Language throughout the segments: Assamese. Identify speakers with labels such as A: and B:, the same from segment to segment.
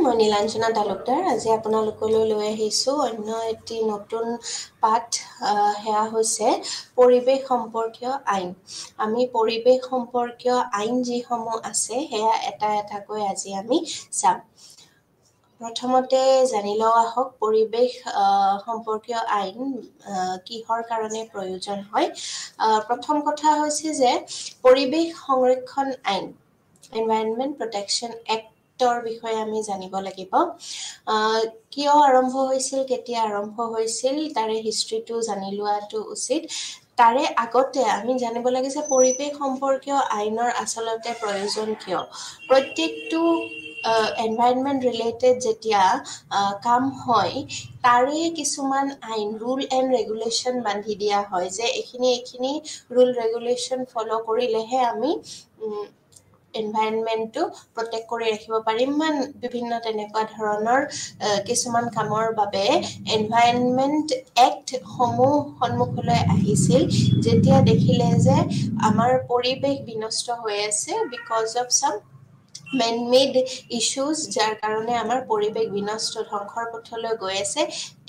A: মই নীলাঞ্জনা তালুকদাৰ আজি আপোনালোকলৈ লৈ আহিছোঁ অন্য এটি নতুন পাঠ সেয়া হৈছে পৰিৱেশ সম্পৰ্কীয় আইন আমি পৰিৱেশ সম্পৰ্কীয় আইন যিসমূহ আছে সেয়া এটা এটাকৈ আজি আমি চাম প্ৰথমতে জানি লওঁ আহক পৰিৱেশ সম্পৰ্কীয় আইন কিহৰ কাৰণে প্ৰয়োজন হয় প্ৰথম কথা হৈছে যে পৰিৱেশ সংৰক্ষণ আইন এনভাইৰনমেন্ট প্ৰটেকশ্যন এক্ট বিষয়ে আমি জানিব লাগিব কিয় আৰম্ভ হৈছিল কেতিয়া আৰম্ভ হৈছিল তাৰে হিষ্ট্ৰীটো জানি লোৱাটো উচিত তাৰে আগতে আমি জানিব লাগে যে পৰিৱেশ সম্পৰ্কীয় আইনৰ আচলতে প্ৰয়োজন কিয় প্ৰত্যেকটো এনভাইৰনমেন্ট ৰিলেটেড যেতিয়া কাম হয় তাৰে কিছুমান আইন ৰুল এণ্ড ৰেগুলেশ্যন বান্ধি দিয়া হয় যে এইখিনি ৰুল ৰেগুলেশ্যন ফলো কৰিলেহে আমি এনভাইৰনমেন্টটো প্ৰটেক্ট কৰি ৰাখিব পাৰিম বিভিন্ন তেনেকুৱা ধৰণৰ কিছুমান কামৰ বাবে এনভাইৰনমেন্ট এক্ট সমূহ সন্মুখলৈ আহিছিল যেতিয়া দেখিলে যে আমাৰ পৰিৱেশ বিনষ্ট হৈ আছে because of some man-made issues যাৰ কাৰণে আমাৰ পৰিৱেশ বিনষ্ট ধ্বংসৰ পথলৈ গৈ আছে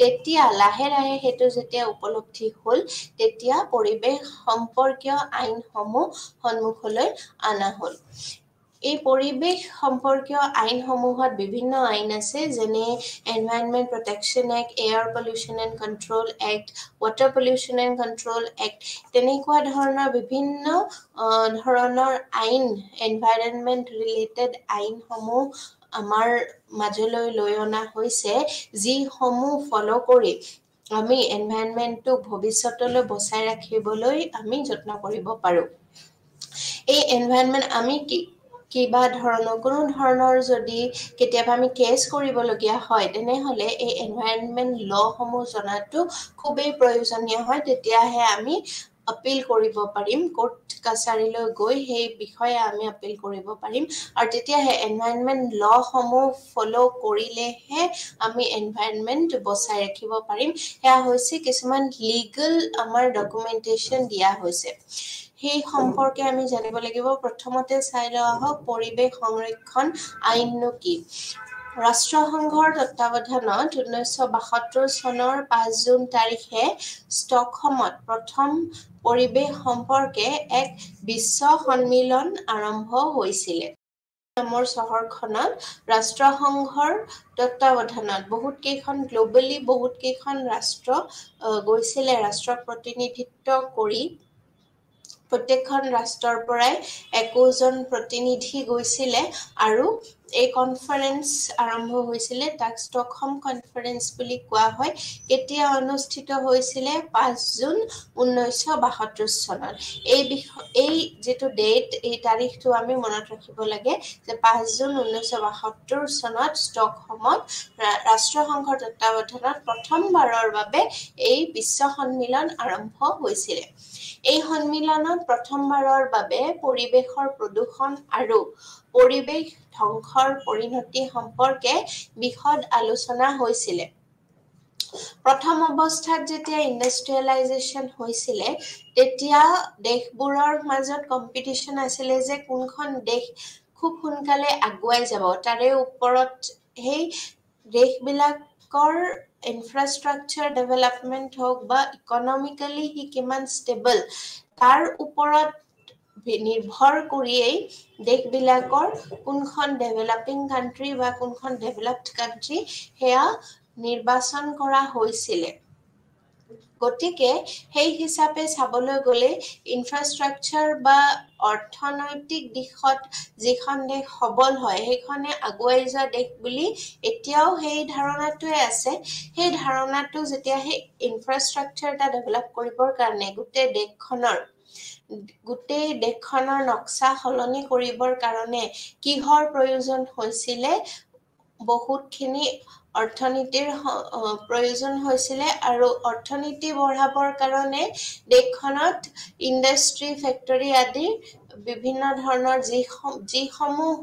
A: তেতিয়া লাহে লাহে হেতু যেতিয়া উপলব্ধি হ'ল তেতিয়া পৰিৱেশ সম্পৰ্কীয় আইনসমূহ সন্মুখলৈ আনা হ'ল এই পৰিৱেশ সম্পৰ্কীয় আইনসমূহত বিভিন্ন আইন আছে যেনে environment protection act air pollution and control act water pollution and control act তেনেকুৱা ধৰণৰ বিভিন্ন ধৰণৰ আইন এনভাইৰনমেন্ট ৰিলেটেড আইনসমূহ আমাৰ মাজলৈ লৈ অনা হৈছে যিসমূহ ফলো কৰি আমি এনভাইৰনমেন্টটো ভৱিষ্যতলৈ বচাই ৰাখিবলৈ আমি যত্ন কৰিব পাৰোঁ এই এনভাইৰনমেন্ট আমি কিবা ধৰণৰ কোনো ধৰণৰ যদি কেতিয়াবা আমি কেছ কৰিবলগীয়া হয় তেনেহলে এই এনভাইৰনমেন্ট লসমূহ জনাটো খুবেই প্ৰয়োজনীয় হয় তেতিয়াহে আমি আপিল কৰিব পাৰিম কোৰ্ট কাছাৰীলৈ গৈ সেই বিষয়ে আমি আপিল কৰিব পাৰিম আৰু তেতিয়াহে এনভাইৰনমেন্ট লসমূহ ফলো কৰিলেহে আমি এনভাইৰনমেন্ট বচাই ৰাখিব পাৰিম সেয়া হৈছে কিছুমান লিগেল আমাৰ ডকুমেন্টেশন দিয়া হৈছে সেই সম্পৰ্কে আমি জানিব লাগিব প্ৰথমতে চাই লোৱা হওক পৰিৱেশ সংৰক্ষণ আইননো কি ৰাষ্ট্ৰসংঘৰ তত্বাৱধানত 1972 চনৰ 5 জুন তাৰিখে ষ্টকহোমত প্ৰথম পৰিৱেশ সম্পৰ্কে এক বিশ্ব সন্মিলন আৰম্ভ হৈছিলে নামৰ চহৰখনত ৰাষ্ট্ৰসংঘৰ তত্বাৱধানত বহুত কেইখন গ্লোবেলি বহুত কেইখন ৰাষ্ট্ৰ গৈছিলে ৰাষ্ট্ৰক প্ৰতিনিধিত্ব কৰি প্ৰত্যেকখন ৰাষ্ট্ৰৰ পৰাই 21 জন প্ৰতিনিধি গৈছিলে আৰু এই কনফাৰেন্স আৰম্ভ হৈছিলে তাক ষ্টকহোম কনফাৰেন্স বুলি কোৱা হয় কেতিয়া অনুষ্ঠিত হৈছিলে 5 জুন 1972 চনত এই যেটো ডেট এই তাৰিখটো আমি মনত ৰাখিব লাগে যে 5 জুন 1972 চনত ষ্টকহোমত ৰাষ্ট্ৰসংঘৰ তত্বাৱধানত প্ৰথমবাৰৰ বাবে এই বিশ্ব সন্মিলন আৰম্ভ হৈছিলে এই সন্মিলনত প্ৰথমবাৰৰ বাবে পৰিৱেশৰ প্ৰদূষণ আৰু পৰিৱেশ ধ্বংসৰ পৰিণতি সম্পৰ্কে বিশদ আলোচনা হৈছিলে প্ৰথম অৱস্থাত যেতিয়া ইন্ডাষ্ট্ৰিয়েলাইজেচন হৈছিলে তেতিয়া দেশবোৰৰ মাজত কম্পিটিশন আছিলে যে কোনখন দেশ খুব সোনকালে আগুৱাই যাব তাৰে ওপৰত সেই দেশবিলাকৰ ইনফ্ৰাষ্ট্ৰাকচাৰ ডেভেলপমেন্ট হোক বা ইকনমিক্যালি হি কিমান ষ্টেবল তাৰ ওপৰত নিৰ্ভৰ কৰিয়েই দেশবিলাকৰ কোনখন ডেভেলপিং কান্ট্ৰি বা কোনখন ডেভেলপড কান্ট্ৰি সেয়া নিৰ্বাচন কৰা হৈছিলে গতিকে সেই হিচাপে চাবলৈ গলে ইনফ্ৰাষ্ট্ৰাকচাৰ বা অৰ্থনৈতিক দিশত যিখন দেশ সবল হয় সেইখনে আগুৱাই যোৱা দেশ বুলি এতিয়াও সেই ধাৰণাটোৱে আছে সেই ধাৰণাটো যেতিয়া সেই ইনফ্ৰাষ্ট্ৰাকচাৰ এটা ডেভেলপ কৰিবৰ কাৰণে গোটেই দেশখনৰ নক্সা সলনি কৰিবৰ কাৰণে কিহৰ প্ৰয়োজন হৈছিলে বহুতখিনি অৰ্থনীতিৰ প্ৰয়োজন হৈছিলে আৰু অৰ্থনীতি বঢ়াবৰ কাৰণে দেশখনত ইন্ডাষ্ট্ৰি ফেক্টৰী আদি বিভিন্ন ধৰণৰ যিসমূহ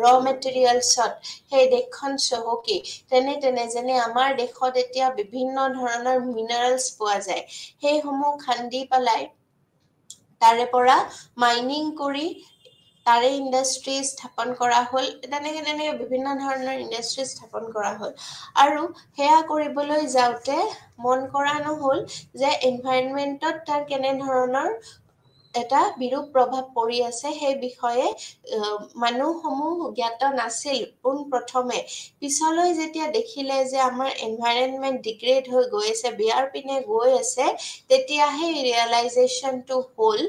A: ৰ মেটেৰিয়েলছত সেই দেশখন চহকী তেনে যেনে আমাৰ দেশত এতিয়া বিভিন্ন ধৰণৰ মিনাৰেলছ পোৱা যায় সেইসমূহ খান্দি পেলাই তাৰে পৰা মাইনিং কৰি তাৰে ইণ্ডাষ্ট্ৰি স্থাপন কৰা হ'ল তেনেকৈ বিভিন্ন ধৰণৰ ইণ্ডাষ্ট্ৰি স্থাপন কৰা হ'ল আৰু সেয়া কৰিবলৈ যাওঁতে মন কৰা নহ'ল যে এনভাইৰনমেণ্টত তাৰ কেনেধৰণৰ এটা বিৰূপ প্ৰভাৱ পৰি আছে সেই বিষয়ে মানুহসমূহ জ্ঞাত নাছিল পোনপ্ৰথমে পিছলৈ যেতিয়া দেখিলে যে আমাৰ এনভাইৰনমেণ্ট ডিগ্ৰেড হৈ গৈ আছে বেয়াৰ পিনে গৈ আছে তেতিয়াহে ৰিয়েলাইজেশ্যনটো হ'ল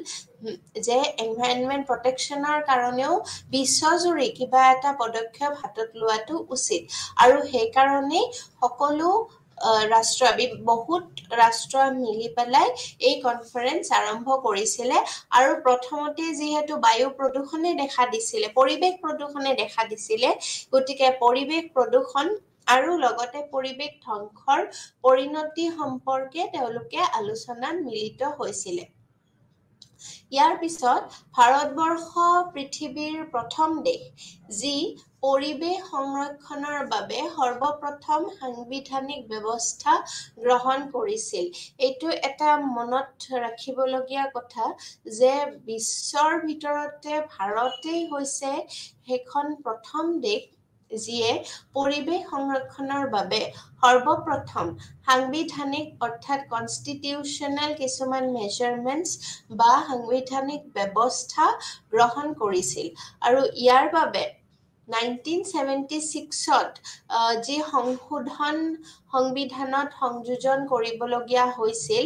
A: যে এনভাইৰনমেণ্ট প্ৰটেকশ্যনৰ কাৰণেও বিশ্বজুৰি কিবা এটা পদক্ষেপ হাতত লোৱাটো উচিত আৰু সেইকাৰণেই সকলো বহুত ৰাষ্ট্ৰ মিলি পেলাই এই কনফাৰেন্স আৰম্ভ কৰিছিলে আৰু প্ৰথমতে যিহেতু বায়ু প্ৰদূষণে দেখা দিছিলে পৰিৱেশ প্ৰদূষণে দেখা দিছিলে গতিকে পৰিৱেশ প্ৰদূষণ আৰু লগতে পৰিৱেশ ধ্বংসৰ পৰিণতি সম্পৰ্কে তেওঁলোকে আলোচনাত মিলিত হৈছিলে ইয়াৰ পিছত ভাৰতবৰ্ষ পৃথিৱীৰ প্ৰথম দেশ যি পৰিৱেশ সংৰক্ষণৰ বাবে সৰ্বপ্ৰথম সাংবিধানিক ব্যৱস্থা গ্ৰহণ কৰিছিল এইটো এটা মনত ৰাখিবলগীয়া কথা যে বিশ্বৰ ভিতৰতে ভাৰতেই হৈছে সেইখন প্ৰথম দেশ যিয়ে পৰিৱেশ সংৰক্ষণৰ বাবে সৰ্বপ্ৰথম সাংবিধানিক অৰ্থাৎ কনষ্টিটিউশ্যনেল কিছুমান মেজাৰমেণ্টছ বা সাংবিধানিক ব্যৱস্থা গ্ৰহণ কৰিছিল আৰু ইয়াৰ বাবে 1976ত যি সংবিধানত সংযোজন কৰিবলগীয়া হৈছিল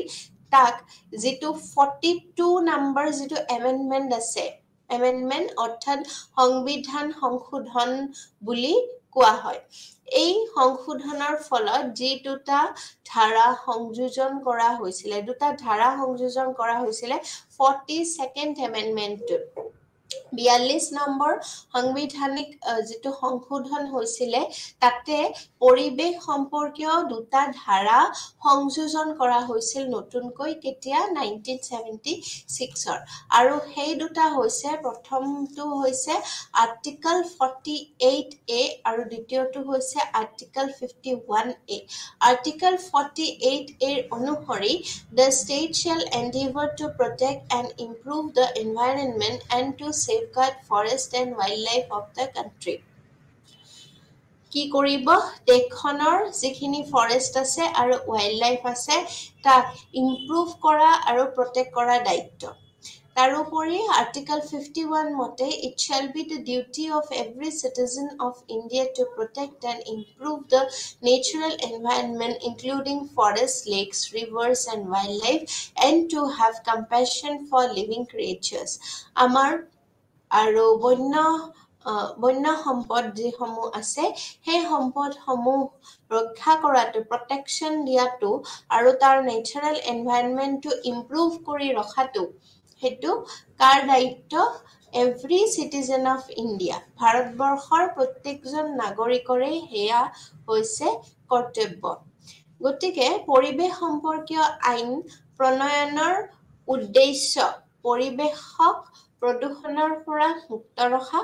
A: তাক যিটো 42 নম্বৰ যিটো এমেণ্ডমেণ্ট আছে এমেণ্ডমেণ্ট অৰ্থাৎ সংবিধান সংশোধন বুলি কোৱা হয় এই সংশোধনৰ ফলত যি দুটা ধাৰা সংযোজন কৰা হৈছিলে দুটা ধাৰা সংযোজন কৰা হৈছিলে 42nd এমেণ্ডমেণ্টটো 42 নম্বৰ সাংবিধানিক যিটো সংশোধন হৈছিলে তাতে পৰিৱেশ সম্পৰ্কীয় দুটা ধাৰা সংযোজন কৰা হৈছিল নতুনকৈ কেতিয়া 1976ৰ আৰু সেই দুটা হৈছে প্ৰথমটো হৈছে আৰ্টিকল 48A আৰু দ্বিতীয়টো হৈছে আৰ্টিকল 51A আৰ্টিকল 48A অনুসৰি the state shall endeavor to protect and improve the environment and to safeguard forest and wildlife of the country কি কৰিব দেশখনৰ যিখিনি ফৰেষ্ট আছে আৰু ওয়াইল্ডলাইফ আছে তাক ইমপ্ৰুভ কৰা আৰু প্ৰটেক্ট কৰা দায়িত্ব তাৰোপৰি আৰ্টিকল 51 মতে it shall be the duty of every citizen of India to protect and improve the natural environment including forests lakes rivers and wildlife and to have compassion for living creatures আমাৰ আৰু বন্য সম্পদ যিসমূহ আছে সেই সম্পদসমূহ ৰক্ষা কৰাটো প্ৰটেকশ্যন দিয়াটো আৰু তাৰ নেচাৰেল এনভাইৰনমেণ্টটো ইমপ্ৰুভ কৰি ৰখাটো হেতু কাৰ দায়িত্ব এভৰি সিটিজেন অফ ইণ্ডিয়া ভাৰতবৰ্ষৰ প্ৰত্যেকজন নাগৰিকৰে হেয়া হৈছে কৰ্তব্য গতিকে পৰিৱেশ সম্পৰ্কীয় আইন প্ৰণয়নৰ উদ্দেশ্য পৰিৱেশক প্ৰদূষণৰ পৰা মুক্ত ৰখা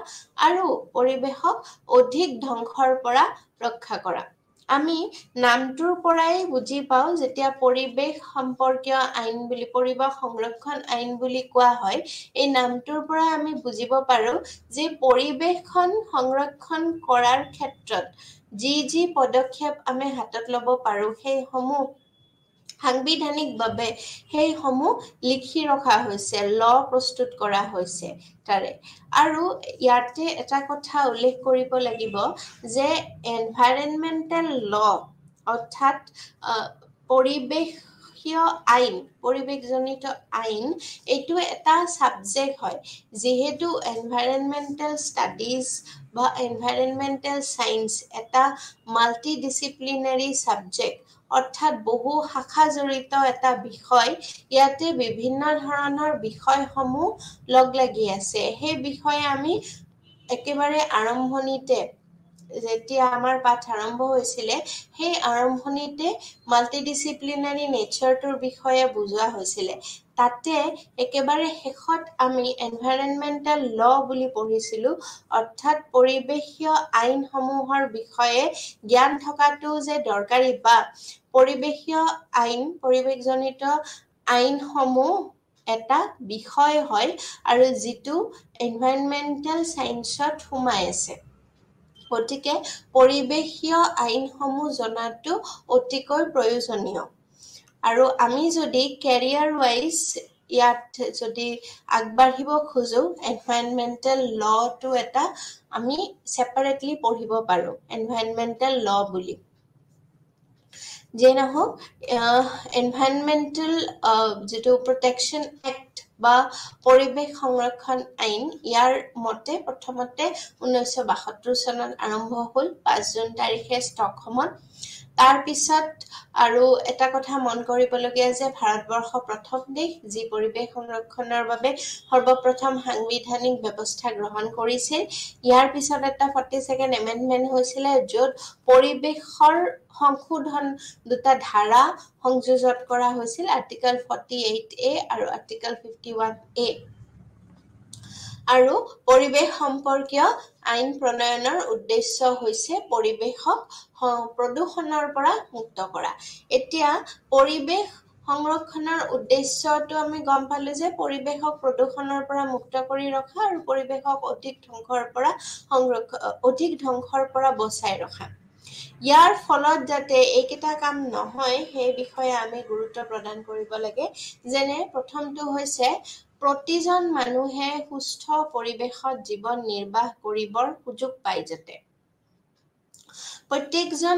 A: আৰু পৰিৱেশক অধিক ধ্বংসৰ পৰা ৰক্ষা কৰা আমি নামটোৰ পৰাই বুজি পাওঁ যেতিয়া পৰিৱেশ সম্পৰ্কীয় আইন বুলি পৰিৱেশ সংৰক্ষণ আইন বুলি কোৱা হয় এই নামটোৰ পৰা আমি বুজিব পাৰো যে পৰিৱেশখন সংৰক্ষণ কৰাৰ ক্ষেত্ৰত যি পদক্ষেপ আমি হাতত ল'ব পাৰো সেই সমূহ সাংবিধানিকভাৱে সেই সমূহ লিখি ৰখা হৈছে ল প্ৰস্তুত কৰা হৈছে তাৰে আৰু ইয়াতে এটা কথা উল্লেখ কৰিব লাগিব যে এনভাইৰনমেন্টাল ল অৰ্থাৎ পৰিৱেশীয় আইন পৰিৱেশজনিত আইন এইটো এটা সাবজেক্ট হয় যেহেতু এনভাইৰনমেন্টাল ষ্টাডিজ বা এনভাইৰনমেন্টাল সায়েন্স এটা মাল্টিডিসিপ্লিনাৰী সাবজেক্ট অৰ্থাৎ বহু শাখা জড়িত এটা বিষয় ইয়াতে বিভিন্ন ধৰণৰ বিষয়সমূহ লগ লাগি আছে সেই বিষয়ে আমি একেবাৰে আৰম্ভণিতে যেতিয়া আমাৰ পাঠ আৰম্ভ হৈছিলে সেই আৰম্ভণিতে মাল্টিডিসিপ্লিনাৰী নেচাৰটোৰ বিষয়ে বুজোৱা হৈছিলে তাতে একেবাৰে শেষত আমি এনভাইৰনমেন্টাল ল বুলি পঢ়িছিলো অৰ্থাৎ পৰিৱেশীয় আইনসমূহৰ বিষয়ে জ্ঞান থকাটো যে দৰকাৰী বা পৰিৱেশীয় আইন পৰিৱেশজনিত আইনসমূহ এটা বিষয় হয় আৰু যিটো এনভাইৰনমেণ্টেল সায়েন্সত সোমাই আছে গতিকে পৰিৱেশীয় আইনসমূহ জনাটো অতিকৈ প্ৰয়োজনীয় আৰু আমি যদি কেৰিয়াৰ ওয়াইজ ইয়াত যদি আগবাঢ়িব খোজো এনভাইৰনমেণ্টেল লটো এটা আমি সেপাৰেটলি পঢ়িব পাৰো এনভাইৰনমেণ্টেল ল বুলি যে নহওক এনভাইৰনমেণ্টেল যেটো প্ৰটেকশ্যন এক্ট বা পৰিৱেশ সংৰক্ষণ আইন ইয়াৰ মতে প্ৰথমতে 1972 চনত আৰম্ভ হ'ল 5 জুন তাৰিখে ষ্টকহোমত তাৰ পিছত আৰু এটা কথা মন কৰিবলগীয়া যে ভাৰতবৰ্ষ প্ৰথম দেশ যি পৰিৱেশ সংৰক্ষণৰ বাবে সৰ্বপ্ৰথম সাংবিধানিক ব্যৱস্থা গ্ৰহণ কৰিছিল ইয়াৰ পিছত এটা 42nd এমেন্ডমেন্ট হৈছিল য'ত পৰিৱেশৰ সংশোধন দুটা ধাৰা সংযোজন কৰা হৈছিল আৰ্টিকেল 48A আৰু আৰ্টিকেল 51A আৰু পৰিৱেশ সম্পৰ্কীয় আইন প্ৰণয়নৰ উদ্দেশ্য হৈছে পৰিৱেশক প্ৰদূষণৰ পৰা মুক্ত কৰা এতিয়া পৰিৱেশ সংৰক্ষণৰ উদ্দেশ্যটো আমি গম পালো যে পৰিৱেশক প্ৰদূষণৰ পৰা মুক্ত কৰি ৰখা আৰু পৰিৱেশক অধিক ধ্বংসৰ পৰা বচাই ৰখা ইয়াৰ ফলত যাতে এইকেইটা কাম নহয় সেই বিষয়ে আমি গুৰুত্ব প্ৰদান কৰিব লাগে যেনে প্ৰথমটো হৈছে প্ৰতিজন মানুহে সুস্থ পৰিৱেশত জীৱন নিৰ্বাহ কৰিবৰ সুযোগ পায় যাতে প্ৰত্যেকজন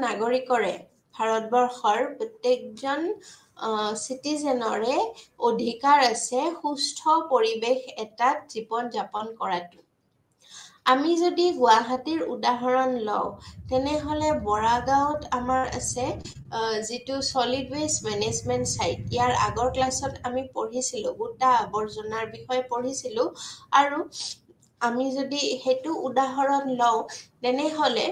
A: নাগৰিকৰে ভাৰতবৰ্ষৰ প্ৰত্যেকজন সিটিজেনৰে অধিকাৰ আছে সুস্থ পৰিৱেশ এটাত জীৱন যাপন কৰাটো আমি যদি গুৱাহাটীৰ উদাহৰণ লওঁ তেনেহলে বৰাগাঁৱত আমাৰ আছে যেটো সলিড ওয়েষ্ট ম্যানেজমেন্ট সাইট ইয়াৰ আগৰ ক্লাছত আমি পঢ়িছিলো গোটা আৱৰ্জনাৰ বিষয়ে পঢ়িছিলো আৰু আমি যদি হেতু উদাহৰণ লওঁ তেনেহলে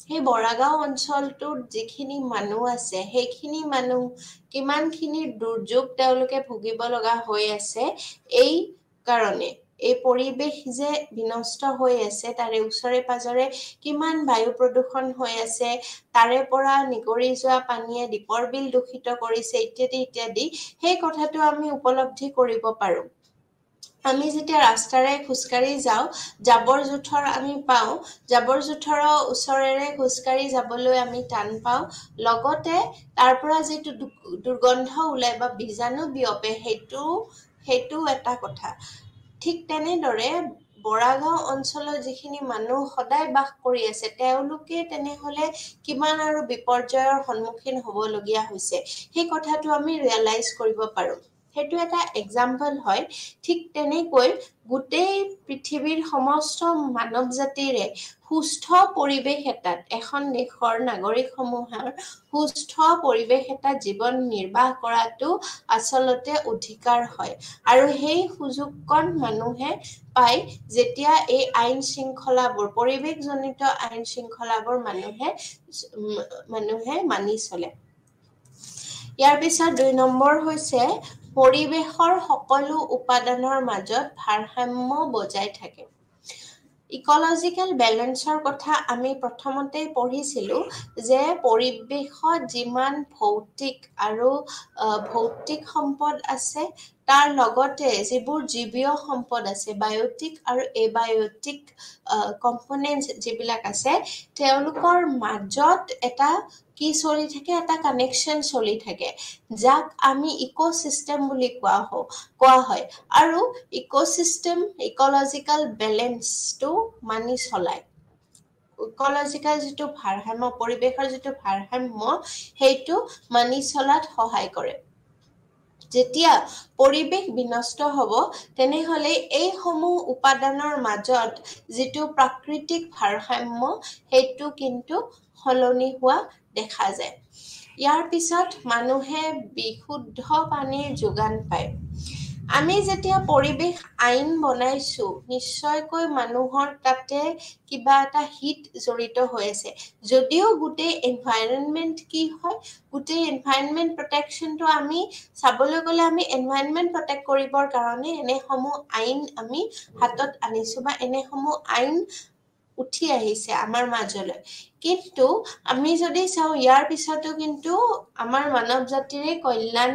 A: সেই বৰাগাঁও অঞ্চলটোত যিখিনি মানুহ আছে সেইখিনি মানুহ কিমানখিনি দুৰ্যোগ তেওঁলোকে ভুগিব লগা হৈ আছে এই কাৰণে এই পৰিৱেশ যে বিনষ্ট হৈ আছে তাৰে ওচৰে পাজৰে কিমান বায়ু প্ৰদূষণ হৈ আছে তাৰে পৰা নিগৰি যোৱা পানীয়ে দ্বীপৰ বিল দূষিত কৰিছে ইত্যাদি সেই কথাটো আমি উপলব্ধি কৰিব পাৰো আমি যেতিয়া ৰাস্তাৰে খুচকাৰি যাওঁ জাবৰ জোথৰ আমি পাওঁ জাবৰ জোথৰৰ ওচৰেৰে খুচকাৰি যাবলৈ আমি টান পাওঁ লগতে তাৰ পৰা যেটো দুৰ্গন্ধ ওলাই বা বীজাণু বিয়পে হেতু এটা কথা ঠিক তেনেদৰে বৰাগাঁও অঞ্চলৰ যিখিনি মানুহ সদায় বাস কৰি আছে তেওঁলোকে তেনেহলে কিমান আৰু বিপৰ্যয়ৰ সন্মুখীন হ'বলগীয়া হৈছে সেই কথাটো আমি ৰিয়েলাইজ কৰিব পাৰো হেতু এটা এক্সাম্পল হয় ঠিক তেনেকৈ গোটেই পৃথিৱীৰ সমস্ত মানৱ জাতিৰে সুস্থ পৰিৱেশ এটাত এখন দেশৰ নাগৰিকসমূহৰ সুস্থ পৰিৱেশ এটা জীৱন নিৰ্বাহ কৰাটো আচলতে অধিকাৰ হয় আৰু সেই সুযোগকণ মানুহে পাই যেতিয়া এই আইন শৃংখলাবোৰ পৰিৱেশজনিত আইন শৃংখলাবোৰ মানুহে মানি চলে ইয়াৰ পিছত 2 নম্বৰ হৈছে পৰিৱেশৰ সকলো উপাদানৰ মাজত ভাৰসাম্য বজাই থাকে ইকোলজিক্যাল ব্যালেন্সৰ কথা আমি প্ৰথমতে পঢ়িছিলো যে পৰিৱেশত যিমান ভৌতিক আৰু ভৌতিক সম্পদ আছে তাৰ লগতে যিবোৰ জীৱীয় সম্পদ আছে বায়োটিক আৰু এবায়োটিক কম্পোনেন্টস যিবিলাক আছে তেওঁলোকৰ মাজত এটা কি চলি থাকে এটা কানেকশন চলি থাকে যাক আমি ইকোসিস্টেম বুলি কোৱা হয় আৰু ইকোসিস্টেম ইকোলজিক্যাল ব্যালেন্সটো মানি চলায় ইকোলজিক্যাল যেটো ভাৰসাম্য পৰিৱেশৰ যেটো ভাৰসাম্য হেতু মানি চলাত সহায় কৰে যেতিয়া পৰিৱেশ বিনষ্ট হ'ব তেনেহলে এই সমূহ উপাদানৰ মাজত যেটো প্ৰাকৃতিক ভাৰসাম্য হেতু কিন্তু হলনি হোৱা দেখা যায় ইয়াৰ পিছত মানুহে বিশুদ্ধ পানীৰ যোগান পায় আমি যেতিয়া পৰিৱেশ আইন বনাইছো নিশ্চয়কৈ মানুহৰ তাতে কিবা এটা হিত জড়িত হৈ আছে যদিও গোটেই এনভাইৰনমেন্ট কি হয় গোটেই এনভাইৰনমেন্ট প্ৰটেকশ্যনটো আমি চাবলৈ গলে আমি এনভাইৰনমেন্ট প্ৰটেক্ট কৰিবৰ কাৰণে এনেসমূহ আইন আমি হাতত আনিছো বা এনেসমূহ আইন উঠি আহিছে আমাৰ মাজলৈ কিন্তু আমি যদি চাও ইয়াৰ পিছতো কিন্তু আমাৰ মানৱ জাতিৰে কল্যাণ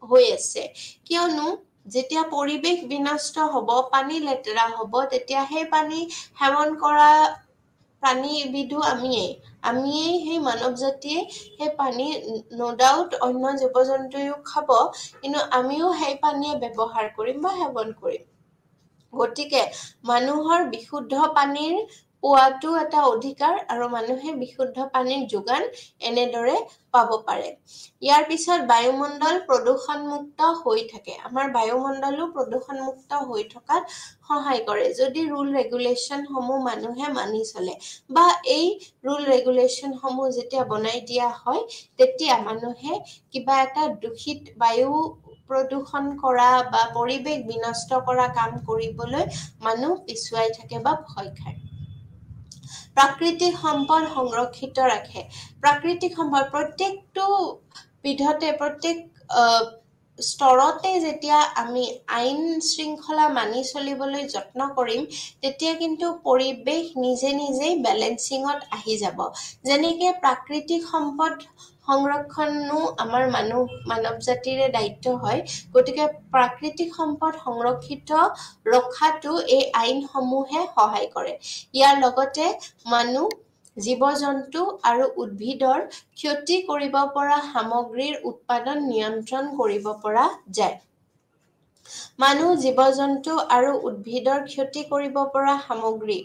A: হৈ আছে কিয়নো যেতিয়া পৰিৱেশ বিনষ্ট হ'ব পানী লেতেৰা হ'ব তেতিয়া সেই পানী সেৱন কৰা প্ৰাণীবিধো আমিয়েই সেই মানৱ জাতিয়ে সেই পানী no doubt অন্য জীৱ-জন্তুও খাব কিন্তু আমিও সেই পানীয়ে ব্যৱহাৰ কৰিম বা সেৱন কৰিম গতিকে মানুহৰ বিশুদ্ধ পানীৰ পোৱাটো এটা অধিকাৰ আৰু মানুহে বিশুদ্ধ পানীৰ যোগান এনেদৰে পাব পাৰে ইয়াৰ পিছত বায়ুমণ্ডল প্ৰদূষণমুক্ত হৈ থাকে আমাৰ বায়ুমণ্ডলো প্ৰদূষণমুক্ত হৈ থকাত সহায় কৰে যদি ৰুল ৰেগুলেশন সমূহ মানুহে মানি চলে বা এই ৰুল ৰেগুলেশন সমূহ যেতিয়া বনাই দিয়া হয় তেতিয়া মানুহে কিবা এটা দূষিত বায়ু প্ৰদূষণ কৰা বা পৰিৱেশ বিনষ্ট কৰা কাম কৰিবলৈ মানুহ পিছুৱাই থাকে বা ভয় খায় প্ৰাকৃতিক সম্পদ সংৰক্ষিত ৰাখে প্ৰাকৃতিক সম্পদ প্ৰত্যেকটো বিধতে প্ৰত্যেক স্তৰতে যেতিয়া আমি আইন শৃংখলা মানি চলিবলৈ যত্ন কৰিম তেতিয়া কিন্তু পৰিৱেশ নিজে বেলেন্সিঙত আহি যাব যেনেকৈ প্ৰাকৃতিক সম্পদ সংৰক্ষণো আমাৰ মানৱ জাতিৰে দায়িত্ব হয় গতিকে প্ৰাকৃতিক সম্পদ সংৰক্ষিত ৰখাটো এই আইনসমূহে সহায় কৰে ইয়াৰ লগতে মানুহ জীৱ-জন্তু আৰু উদ্ভিদৰ ক্ষতি কৰিব পৰা সামগ্ৰীৰ উৎপাদন নিয়ন্ত্ৰণ কৰিব পৰা যায় মানুহ জীৱ-জন্তু আৰু উদ্ভিদৰ ক্ষতি কৰিব পৰা সামগ্ৰী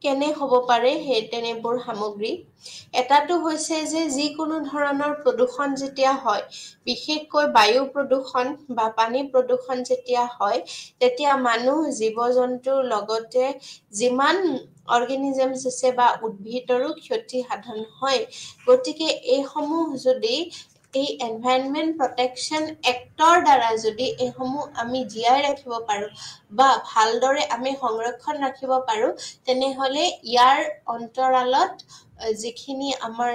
A: কেনে হ'ব পাৰে সেই তেনেবোৰ সামগ্ৰী এটাটো হৈছে যে যিকোনো ধৰণৰ প্ৰদূষণ যেতিয়া হয় বিশেষকৈ বায়ু প্ৰদূষণ বা পানী প্ৰদূষণ যেতিয়া হয় তেতিয়া মানুহ জীৱ-জন্তুৰ লগতে যিমান অৰ্গেনিজমছ আছে বা উদ্ভিদৰো ক্ষতি সাধন হয় গতিকে এইসমূহ যদি এই এনভাইৰনমেন্ট প্ৰটেকশ্যন এক্টৰ দ্বাৰা যদি এইসমূহ আমি জীয়াই ৰাখিব পাৰো বা ভালদৰে আমি সংৰক্ষণ ৰাখিব পাৰো তেনেহলে ইয়াৰ অন্তৰালত যিখিনি আমাৰ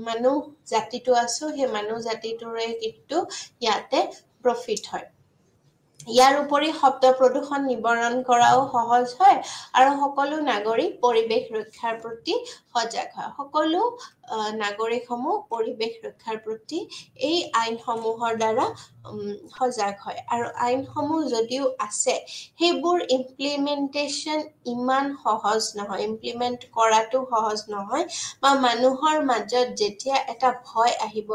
A: মানুহ জাতিটো আছো সেই মানুহ জাতিটোৰে কিন্তু ইয়াতে প্ৰফিট হয় ইয়াৰ উপৰি শব্দ প্ৰদূষণ নিবাৰণ কৰাও সহজ হয় আৰু সকলো নাগৰিক পৰিৱেশ ৰক্ষাৰ প্ৰতি সজাগ হয় সকলো নাগৰিকসমূহ পৰিৱেশ ৰক্ষাৰ প্ৰতি এই আইনসমূহৰ দ্বাৰা সজাগ হয় আৰু আইনসমূহ যদিও আছে সেইবোৰ ইমপ্লিমেন্টেশন ইমান সহজ নহয় ইমপ্লিমেন্ট কৰাটো সহজ নহয় বা মানুহৰ মাজত যেতিয়া এটা ভয় আহিব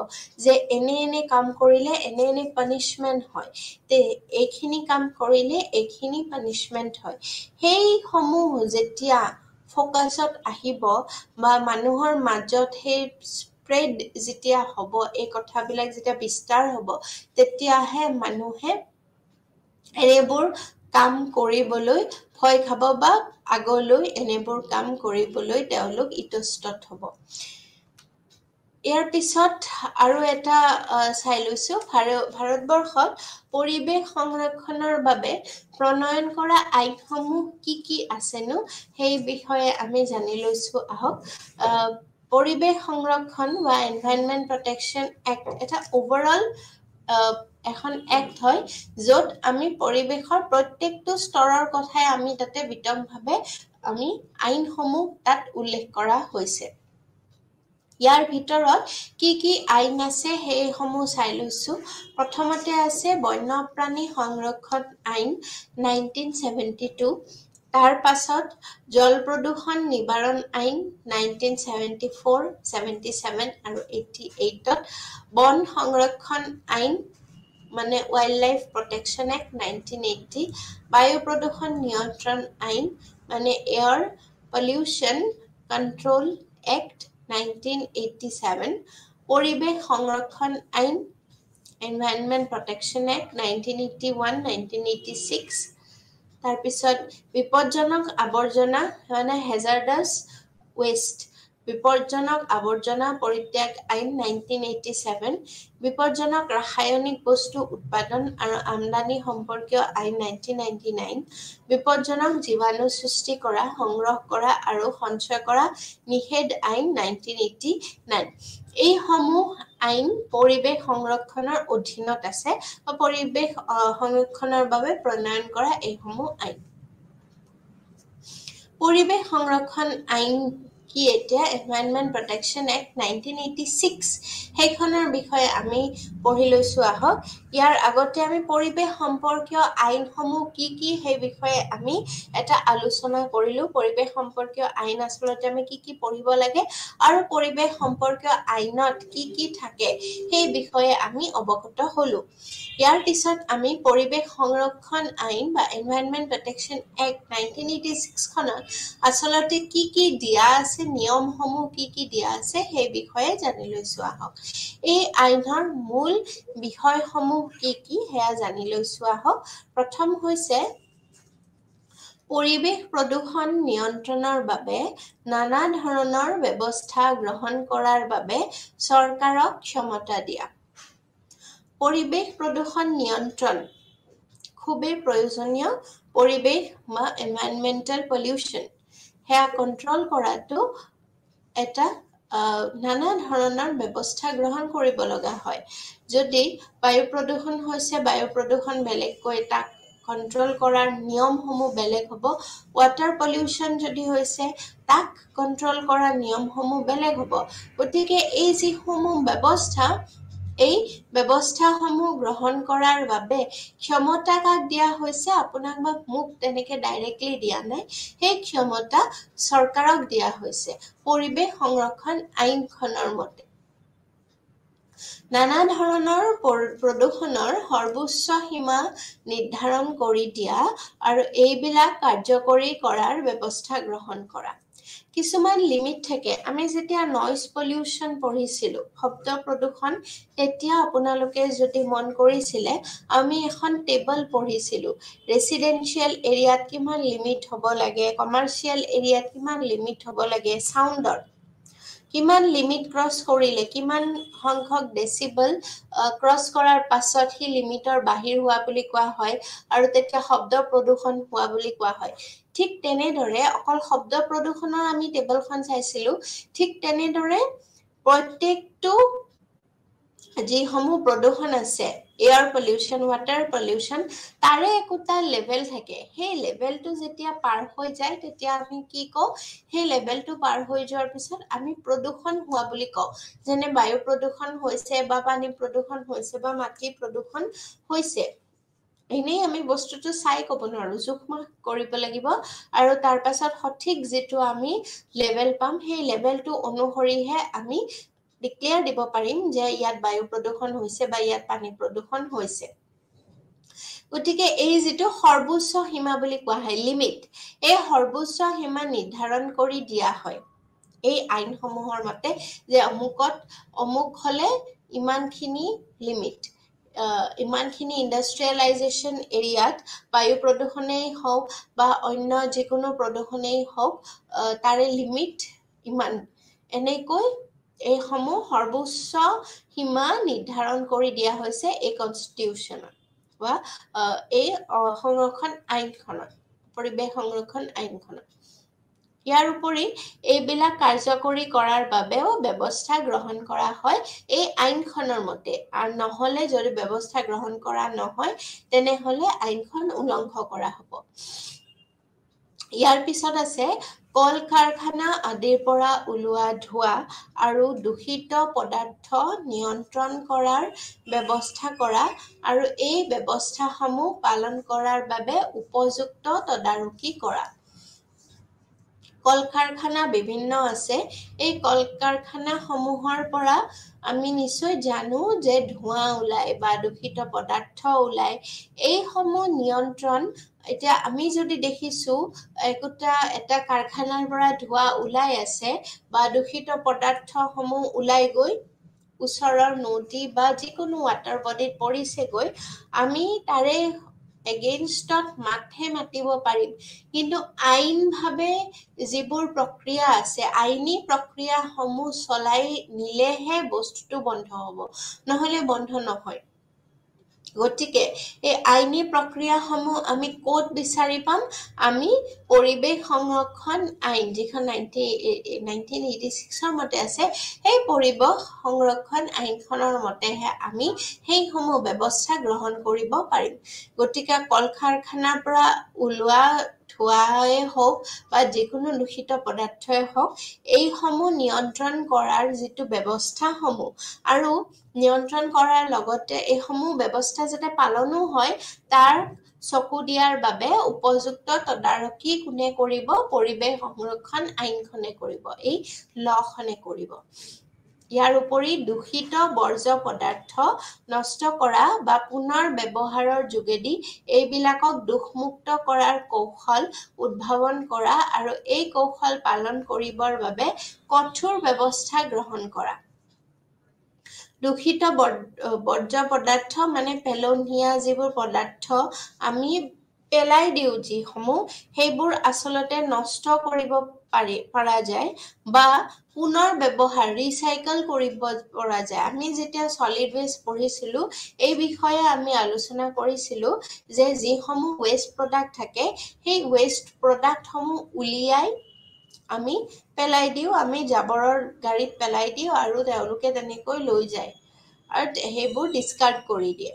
A: যে এনে কাম কৰিলে এনে পানিশমেন্ট হয় তে এইখিনি কাম কৰিলে এইখিনি পানিশমেন্ট হয় সেই সমূহ যেতিয়া ফোকাসত আহিব বা মানুহৰ মাজত সেই স্প্ৰেড যেতিয়া হ'ব এই কথাবিলাক যেতিয়া বিস্তাৰ হ'ব তেতিয়াহে মানুহে এনেবোৰ কাম কৰিবলৈ ভয় খাব বা আগলৈ এনেবোৰ কাম কৰিবলৈ তেওঁলোক ইতস্তত হ'ব ইয়াৰ পিছত আৰু এটা চাই লৈছো ভাৰতবৰ্ষত পৰিৱেশ সংৰক্ষণৰ বাবে প্ৰণয়ন কৰা আইনসমূহ কি আছেনো সেই বিষয়ে আমি জানি লৈছো আহক পৰিৱেশ সংৰক্ষণ বা এনভাইৰনমেন্ট প্ৰটেকশ্যন এক্ট এটা ওভাৰঅল এখন এক্ট হয় য'ত আমি পৰিৱেশৰ প্ৰত্যেকটো স্তৰৰ কথাই আমি তাতে বিতংভাৱে আমি আইনসমূহ তাত উল্লেখ কৰা হৈছে ইয়াৰ ভিতৰত কি আইন আছে সেইসমূহ চাই লৈছো প্ৰথমতে আছে বন্যপ্ৰাণী সংৰক্ষণ আইন 1972 তাৰ পাছত জল প্ৰদূষণ নিবাৰণ আইন 1974 77 আৰু 88ত বন সংৰক্ষণ আইন মানে ওয়াইল্ডলাইফ প্ৰটেকশ্যন এক্ট 1980 বায়ু প্ৰদূষণ নিয়ন্ত্ৰণ আইন মানে এয়াৰ পলিউশ্যন কন্ট্ৰোল এক্ট 1987 পৰিৱেশ সংৰক্ষণ আইন এনভাইৰনমেন্ট প্ৰটেকশ্যন এক্ট 1981 1986 তাৰ পিছত বিপদজনক আৱৰ্জনা মানে হেজাৰ্ডাছ ওয়েষ্ট বিপদজনক আৱৰ্জনা পৰিত্যাগ আইন 1987 বিপদজনক ৰাসায়নিক বস্তু উৎপাদন আৰু আমদানি সম্পৰ্কীয় আইন 1999 বিপদজনক জীৱাণু সৃষ্টি কৰা সংগ্ৰহ কৰা আৰু সঞ্চয় কৰা নিষেধ আইন 1989 এই সমূহ আইন পৰিৱেশ সংৰক্ষণৰ অধীনত আছে বা পৰিৱেশ সংৰক্ষণৰ বাবে প্ৰণয়ন কৰা এই সমূহ আইন পৰিৱেশ সংৰক্ষণ আইন কি এতিয়া এনভাইৰনমেন্ট প্ৰটেকশ্যন এক্ট 1986 সেইখনৰ বিষয়ে আমি পঢ়ি লৈছো আহক ইয়াৰ আগতে আমি পৰিৱেশ সম্পৰ্কীয় আইনসমূহ কি কি সেই বিষয়ে আমি এটা আলোচনা কৰিলো পৰিৱেশ সম্পৰ্কীয় আইন আচলতে আমি কি কি পঢ়িব লাগে আৰু পৰিৱেশ সম্পৰ্কীয় আইনত কি কি থাকে সেই বিষয়ে আমি অৱগত হলো ইয়াৰ পিছত আমি পৰিৱেশ সংৰক্ষণ আইন বা এনভাইৰনমেন্ট প্ৰটেকশ্যন এক্ট 1986 খনত আচলতে কি কি দিয়া আছে নিয়মসমূহ কি কি দিয়া আছে সেই বিষয়ে জানি লৈছো আহক এই আইনৰ মূল বিষয়সমূহ কি কি হেয়া জানি লৈছো আহক প্ৰথম হৈছে পৰিৱেশ প্ৰদূষণ নিয়ন্ত্ৰণৰ বাবে নানা ধৰণৰ ব্যৱস্থা গ্ৰহণ কৰাৰ বাবে চৰকাৰক ক্ষমতা দিয়া পৰিৱেশ প্ৰদূষণ নিয়ন্ত্ৰণ খুবেই প্ৰয়োজনীয় পৰিৱেশ বা এনভাইৰনমেন্টাল পলিউশ্যন হেয়া কন্ট্ৰোল কৰাটো এটা নানা ধৰণৰ ব্যৱস্থা গ্ৰহণ কৰিব লগা হয় যদি বায়ু প্ৰদূষণ হৈছে বায়ু প্ৰদূষণ বেলেগকৈ তাক কন্ট্ৰোল কৰাৰ নিয়মসমূহ বেলেগ হ'ব ওয়াটাৰ পলিউশ্যন যদি হৈছে তাক কন্ট্ৰোল কৰাৰ নিয়মসমূহ বেলেগ হ'ব গতিকে এই যিসমূহ ব্যৱস্থা এই ব্যৱস্থাসমূহ গ্ৰহণ কৰাৰ বাবে ক্ষমতা কাক দিয়া হৈছে আপোনাক বা মোক তেনেকে ডাইৰেক্টলি দিয়া নাই সেই ক্ষমতা চৰকাৰক দিয়া হৈছে পৰিৱেশ সংৰক্ষণ আইনখনৰ মতে নানা ধৰণৰ প্ৰদূষণৰ সৰ্বোচ্চ সীমা নিৰ্ধাৰণ কৰি দিয়া আৰু এইবিলাক কাৰ্যকৰী কৰাৰ ব্যৱস্থা গ্ৰহণ কৰা কিছুমান লিমিট থাকে আমি যেতিয়া নয়েজ পলিউশ্যন পঢ়িছিলো শব্দ প্ৰদূষণ তেতিয়া আপোনালোকে যদি মন কৰিছিলে আমি এখন টেবল পঢ়িছিলো ৰেসিডেন্সিয়েল এৰিয়াত কিমান লিমিট হ'ব লাগে কমাৰ্শিয়েল এৰিয়াত কিমান লিমিট হ'ব লাগে সাউন্ডৰ কিমান লিমিট ক্ৰস কৰিলে কিমান সংখ্যক ডেসিবল ক্ৰস কৰাৰ পাছত হি লিমিটৰ বাহিৰ হোৱা বুলি কোৱা হয় আৰু তেতিয়া শব্দ প্ৰদূষণ হোৱা বুলি কোৱা হয় ঠিক তেনেদৰে অকল শব্দ প্ৰদূষণৰ আমি টেবলখন চাইছিলো ঠিক তেনেদৰে প্ৰত্যেকটো যিসমূহ প্ৰদূষণ আছে এয়াৰ পলিউশ্যন ওয়াটাৰ পলিউশ্যন তাৰে একোটা লেভেল থাকে সেই লেভেলটো যেতিয়া পাৰ হৈ যায় তেতিয়া আমি কি কওঁ সেই লেভেলটো পাৰ হৈ যোৱাৰ পিছত আমি প্ৰদূষণ হোৱা বুলি কওঁ যেনে বায়ু প্ৰদূষণ হৈছে বা পানী প্ৰদূষণ হৈছে বা মাটি প্ৰদূষণ হৈছে এনেই আমি বস্তুটো চাই ক'ব নোৱাৰো জোখমা কৰিব লাগিব আৰু তাৰ পাছত সঠিক যেটো আমি লেভেল পাম সেই লেভেলটো অনুসৰিহে আমি ডিক্লেয়াৰ দিব পাৰিম যে ইয়াত বায়ু প্ৰদূষণ হৈছে বা ইয়াত পানী প্ৰদূষণ হৈছে গতিকে এই যেটো সৰ্বোচ্চ সীমা বুলি কোৱা হয় লিমিট এই সৰ্বোচ্চ সীমা নিৰ্ধাৰণ কৰি দিয়া হয় এই আইনসমূহৰ মতে যে অমুক হলে ইমানখিনি লিমিট ইমানখিনি ইন্ডাষ্ট্ৰিয়েলাইজেশন এৰিয়াত বায়ু প্ৰদূষণেই হওক বা অন্য যিকোনো প্ৰদূষণেই হওক তাৰে লিমিট ইমান এনেকৈ এই সমূহ সৰ্বোচ্চ সীমা নিৰ্ধাৰণ কৰি দিয়া হৈছে এই কনষ্টিটিউচনত বা এই সংৰক্ষণ আইনখনত পৰিৱেশ সংৰক্ষণ আইনখনত ইয়াৰ উপৰি এইবিলাক কাৰ্যকৰী কৰাৰ বাবেও ব্যৱস্থা গ্ৰহণ কৰা হয় এই আইনখনৰ মতে আৰু নহলে যদি ব্যৱস্থা গ্ৰহণ কৰা নহয় তেনেহলে আইনখন উলংঘ কৰা হ'ব ইয়াৰ পিছত আছে কল কাৰখানা আদিৰ পৰা ওলোৱা ধোঁৱা আৰু দূষিত পদাৰ্থ নিয়ন্ত্ৰণ কৰাৰ ব্যৱস্থা কৰা আৰু এই ব্যৱস্থাসমূহ পালন কৰাৰ বাবে উপযুক্ত তদাৰকী কৰা কল কাৰখানা বিভিন্ন আছে এই কল কাৰখানা সমূহৰ পৰা আমি নিশ্চয় জানো যে ধোঁৱা ওলাই বা দূষিত পদাৰ্থ ওলাই এই সমূহ নিয়ন্ত্ৰণ এতিয়া আমি যদি দেখিছো এটা কাৰখানাৰ পৰা ধোঁৱা ওলাই আছে বা দূষিত পদাৰ্থ সমূহ ওলাই গৈ ওচৰৰ নদী বা যিকোনো ওয়াটাৰ বডিত পৰিছে গৈ আমি তাৰে এগেইনষ্টত মাথে মাতিব পাৰিম কিন্তু আইন ভাবে যিবোৰ প্ৰক্ৰিয়া আছে আইনী প্ৰক্ৰিয়া সমূহ চলাই নিলেহে বস্তুটো বন্ধ হ'ব নহলে বন্ধ নহয় গতিকে এই আইনী প্ৰক্ৰিয়াসমূহ আমি ক'ত বিচাৰি পাম আমি পৰিৱেশ সংৰক্ষণ আইন যিখন 1986 মতে আছে এই পৰিৱেশ সংৰক্ষণ আইনখনৰ মতেহে আমি সেই সমূহ ব্যৱস্থা গ্ৰহণ কৰিব পাৰিম গতিকে কল কাৰখানাৰ পৰা ওলোৱা ধোঁৱাই হওক বা যিকোনো দূষিত পদাৰ্থই হওক এইসমূহ নিয়ন্ত্ৰণ কৰাৰ যিটো ব্যৱস্থাসমূহ আৰু নিয়ন্ত্ৰণ কৰাৰ লগতে এইসমূহ ব্যৱস্থা যাতে পালনো হয় তাৰ চকু দিয়াৰ বাবে উপযুক্ত তদাৰকী কোনে কৰিব পৰিৱেশ সংৰক্ষণ আইনখনে কৰিব এই লখনে কৰিব ইয়াৰ উপৰি দূষিত বৰ্জ্য পদাৰ্থ নষ্ট কৰা বা পুনৰ ব্যৱহাৰৰ যোগেদি এইবিলাকক দোষমুক্ত কৰাৰ কৌশল উদ্ভাৱন কৰা আৰু এই কৌশল পালন কৰিবৰ বাবে কঠোৰ ব্যৱস্থা গ্ৰহণ কৰা দূষিত বৰ্জ্য পদাৰ্থ মানে পেলনীয়া যিবোৰ পদাৰ্থ আমি পেলাই দিওঁ যিসমূহ সেইবোৰ আচলতে নষ্ট কৰিব পৰা যায় বা পুনৰ ব্যৱহাৰ ৰিচাইকেল কৰিব পৰা যায় আমি যেতিয়া সলিড ওয়েষ্ট পঢ়িছিলোঁ এই বিষয়ে আমি আলোচনা কৰিছিলোঁ যে যিসমূহ ওয়েষ্ট প্ৰডাক্ট থাকে সেই ওয়েষ্ট প্ৰডাক্টসমূহ উলিয়াই আমি পেলাই দিওঁ আমি জাবৰৰ গাড়ীত পেলাই দিওঁ আৰু তেওঁলোকে তেনেকৈ লৈ যায় আৰু সেইবোৰ ডিসকাৰ্ড কৰি দিয়ে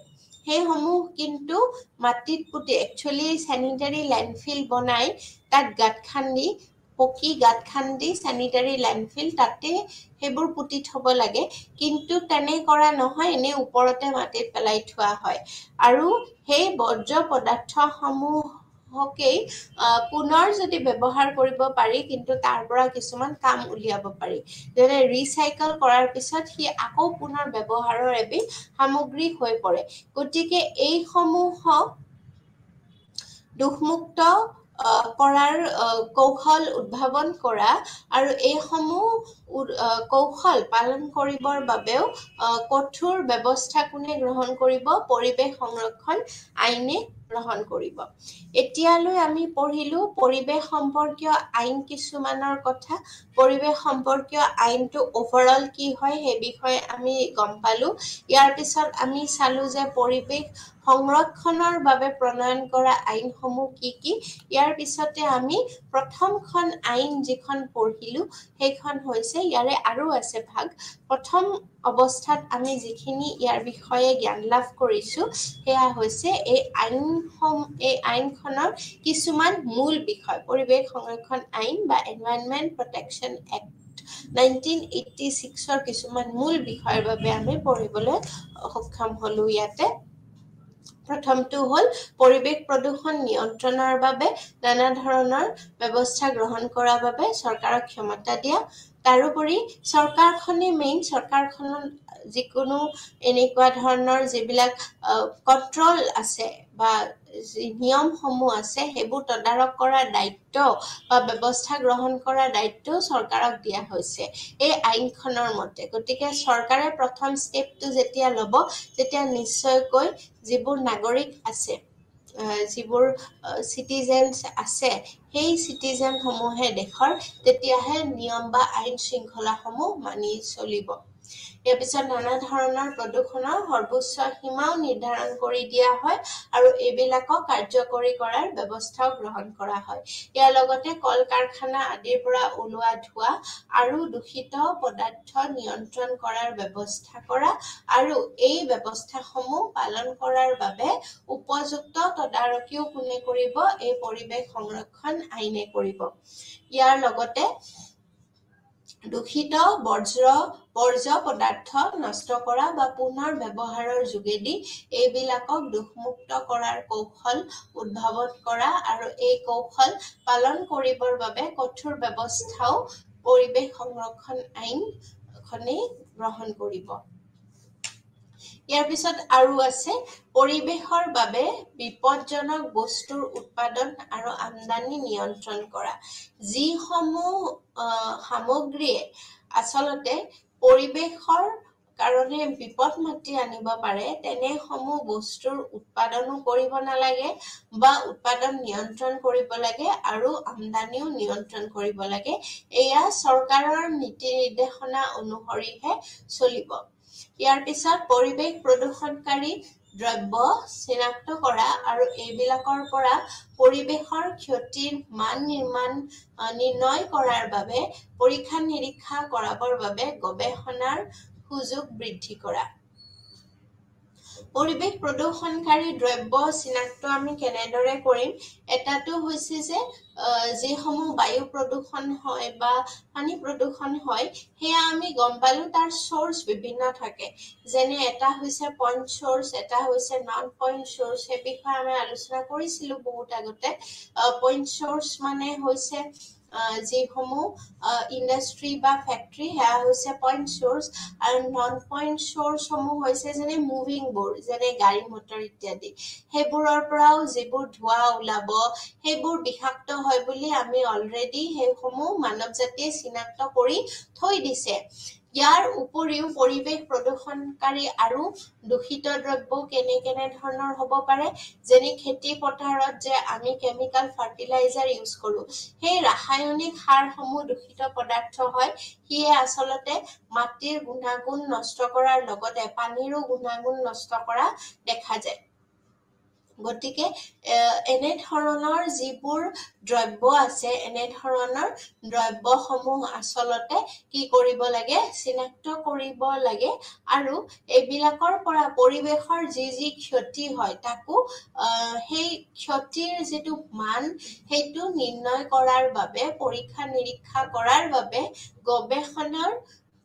A: সেইসমূহ কিন্তু মাটিত পুতি একচুয়ালি স্যানিটারি ল্যান্ডফিল বনাই তাত গাঁত খান্দি পকি গাঁত খান্দি স্যানিটারি ল্যান্ডফিল তাতে সেইবোৰ পুতি থব লাগে কিন্তু তেনে কৰা নহয় এনে ওপৰতে মাটিত পেলাই থোৱা হয় আৰু সেই বৰ্জ্য পদাৰ্থসমূহ হকেই পুনৰ যদি ব্যৱহাৰ কৰিব পাৰি কিন্তু তাৰ পৰা কিছুমান কাম উলিয়াব পাৰি যেনে ৰিচাইকেল কৰাৰ পিছত সি আকৌ পুনৰ ব্যৱহাৰৰ এবিধ সামগ্ৰী হৈ পৰে গতিকে এই সমূহক দোষমুক্ত কৰাৰ কৌশল উদ্ভাৱন কৰা আৰু এই সমূহ কৌশল পালন কৰিবৰ বাবেও কঠোৰ ব্যৱস্থা কোনে গ্ৰহণ কৰিব পৰিৱেশ সংৰক্ষণ আইনে গ্ৰহণ কৰিব এতিয়ালৈ আমি পঢ়িলো পৰিৱেশ সম্পৰ্কীয় আইন কিছুমানৰ কথা পৰিৱেশ সম্পৰ্কীয় আইনটো ওভাৰঅল কি হয় সেই বিষয়ে আমি গম পালো ইয়াৰ পিছত আমি চালো যে পৰিৱেশ সংৰক্ষণৰ বাবে প্ৰণয়ন কৰা আইনসমূহ কি ইয়াৰ পিছতে আমি প্ৰথমখন আইন যিখন পঢ়িলো সেইখন হৈছে ইয়াৰে আৰু আছে ভাগ প্ৰথম অৱস্থাত আমি যিখিনি ইয়াৰ বিষয়ে জ্ঞান লাভ কৰিছো সেয়া হৈছে এই আইনখনৰ কিছুমান মূল বিষয় পৰিৱেশ সংৰক্ষণ আইন বা এনভাইৰনমেন্ট প্ৰটেকচন এক্ট 1986 কিছুমান মূল বিষয়ৰ বাবে আমি পঢ়িবলৈ সক্ষম হলো ইয়াতে প্ৰথমটো হল পৰিৱেশ প্ৰদূষণ নিয়ন্ত্ৰণৰ বাবে নানা ধৰণৰ ব্যৱস্থা গ্ৰহণ কৰাৰ বাবে চৰকাৰক ক্ষমতা দিয়া তাৰোপৰি চৰকাৰখনে চৰকাৰখনৰ যিকোনো এনেকুৱা ধৰণৰ যিবিলাক কন্ট্ৰল আছে বা নিয়মসমূহ আছে সেইবোৰ তদাৰক কৰাৰ দায়িত্ব বা ব্যৱস্থা গ্ৰহণ কৰাৰ দায়িত্ব চৰকাৰক দিয়া হৈছে এই আইনখনৰ মতে গতিকে চৰকাৰে প্ৰথম ষ্টেপটো যেতিয়া ল'ব তেতিয়া নিশ্চয়কৈ যিবোৰ নাগৰিক আছে যিবোৰ সিটিজেন্স আছে সেই সিটিজেন সমূহে দেশৰ তেতিয়াহে নিয়ম বা আইন শৃংখলাসমূহ মানি চলিব ইয়াৰ পিছত নানা ধৰণৰ প্ৰদূষণৰ সৰ্বোচ্চ সীমাও নিৰ্ধাৰণ কৰি দিয়া হয় আৰু এইবিলাকক কাৰ্যকৰী কৰাৰ ব্যৱস্থাও গ্ৰহণ কৰা হয় ইয়াৰ লগতে কল কাৰখানা আদিৰ পৰা ওলোৱা ধোঁৱা আৰু দূষিত পদাৰ্থ নিয়ন্ত্ৰণ কৰাৰ ব্যৱস্থা কৰা আৰু এই ব্যৱস্থাসমূহ পালন কৰাৰ বাবে উপযুক্ত তদাৰকীও কোনে কৰিব এই পৰিৱেশ সংৰক্ষণ আইনে কৰিব ইয়াৰ লগতে দূষিত বৰ্জ্য পদাৰ্থ নষ্ট কৰা বা পুনৰ ব্যৱহাৰৰ যোগেদি এইবিলাকক দোষমুক্ত কৰাৰ কৌশল উদ্ভাৱন কৰা আৰু এই কৌশল পালন কৰিবৰ বাবে কঠোৰ ব্যৱস্থাও পৰিৱেশ সংৰক্ষণ আইনখনে গ্ৰহণ কৰিব ইয়াৰ পিছত আৰু আছে পৰিৱেশৰ বাবে বিপদজনক বস্তুৰ উৎপাদন আৰু আমদানি নিয়ন্ত্ৰণ কৰা যিসমূহ সামগ্ৰীয়ে আচলতে পৰিৱেশৰ কাৰণে বিপদ মাতি আনিব পাৰে তেনেসমূহ বস্তুৰ উৎপাদনো কৰিব নালাগে বা উৎপাদন নিয়ন্ত্ৰণ কৰিব লাগে আৰু আমদানিও নিয়ন্ত্ৰণ কৰিব লাগে এয়া চৰকাৰৰ নীতি নিৰ্দেশনা অনুসৰিহে চলিব ইয়াৰ পিছত পৰিৱেশ প্ৰদূষণকাৰী দ্ৰব্য চিনাক্ত কৰা আৰু এইবিলাকৰ পৰা পৰিৱেশৰ ক্ষতিৰ মান নিৰ্ণয় কৰাৰ বাবে পৰীক্ষা নিৰীক্ষা কৰাবৰ বাবে গৱেষণাৰ সুযোগ বৃদ্ধি কৰা পৰিৱেশ প্ৰদূষণকাৰী দ্ৰব্য চিনাক্ত আমি কেনেদৰে কৰিম এটাটো হৈছে যে যিসমূহ বায়ু প্ৰদূষণ হয় বা পানী প্ৰদূষণ হয় সেয়া আমি গম পালো তাৰ সোৰ্স বিভিন্ন থাকে যেনে এটা হৈছে পইণ্ট সোৰ্স এটা হৈছে নন পইণ্ট সোৰ্স সেই বিষয়ে আমি আলোচনা কৰিছিলো বহুত আগতে পইণ্ট সোৰ্স মানে হৈছে যিসমূহ ইণ্ডাষ্ট্ৰি বা ফেক্টৰী সেয়া হৈছে পইণ্ট সোৰ্স আৰু নন পইণ্ট সোৰ্সসমূহ হৈছে যেনে মুভিংবোৰ যেনে গাড়ী মটৰ ইত্যাদি সেইবোৰৰ পৰাও যিবোৰ ধোঁৱা ওলাব সেইবোৰ বিষাক্ত হয় বুলি আমি অলৰেডি সেইসমূহ মানৱ জাতিয়ে চিনাক্ত কৰি থৈ দিছে ইয়াৰ উপৰিও পৰিৱেশ প্ৰদূষণকাৰী আৰু দূষিত দ্ৰব্য কেনে ধৰণৰ হ'ব পাৰে যেনে খেতি পথাৰত যে আমি কেমিকেল ফাৰ্টিলাইজাৰ ইউজ কৰো সেই ৰাসায়নিক সাৰসমূহ দূষিত পদাৰ্থ হয় সিয়ে আচলতে মাটিৰ গুণাগুণ নষ্ট কৰাৰ লগতে পানীৰো গুণাগুণ নষ্ট কৰা দেখা যায় গতিকে এনে ধৰণৰ যিবোৰ দ্ৰব্য আছে এনে ধৰণৰ দ্ৰব্যসমূহ আচলতে কি কৰিব লাগে চিনাক্ত কৰিব লাগে আৰু এইবিলাকৰ পৰা পৰিৱেশৰ যি ক্ষতি হয় তাকো সেই ক্ষতিৰ যিটো মান সেইটো নিৰ্ণয় কৰাৰ বাবে পৰীক্ষা নিৰীক্ষা কৰাৰ বাবে গৱেষণাৰ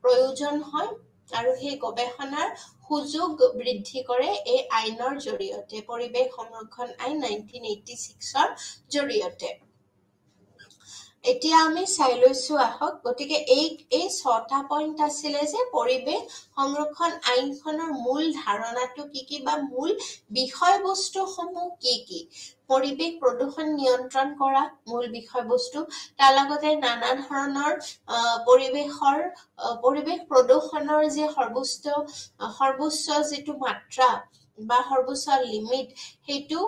A: প্ৰয়োজন হয় আৰু সেই গৱেষণাৰ সুযোগ বৃদ্ধি কৰে এই আইনৰ জৰিয়তে পৰিৱেশ সংৰক্ষণ আইন 1986 ৰ জৰিয়তে এতিয়া আমি চাই লৈছো আহক গতিকে এই ছটা পইণ্ট আছিলে যে পৰিৱেশ সংৰক্ষণ আইনখনৰ মূল ধাৰণাটো কি বা মূল বিষয়বস্তুসমূহ কি পৰিৱেশ প্ৰদূষণ নিয়ন্ত্ৰণ কৰা মূল বিষয়বস্তু তাৰ লগতে নানা ধৰণৰ পৰিৱেশ প্ৰদূষণৰ যে সৰ্বোচ্চ যিটো মাত্ৰা বা সৰ্বোচ্চ লিমিট সেইটো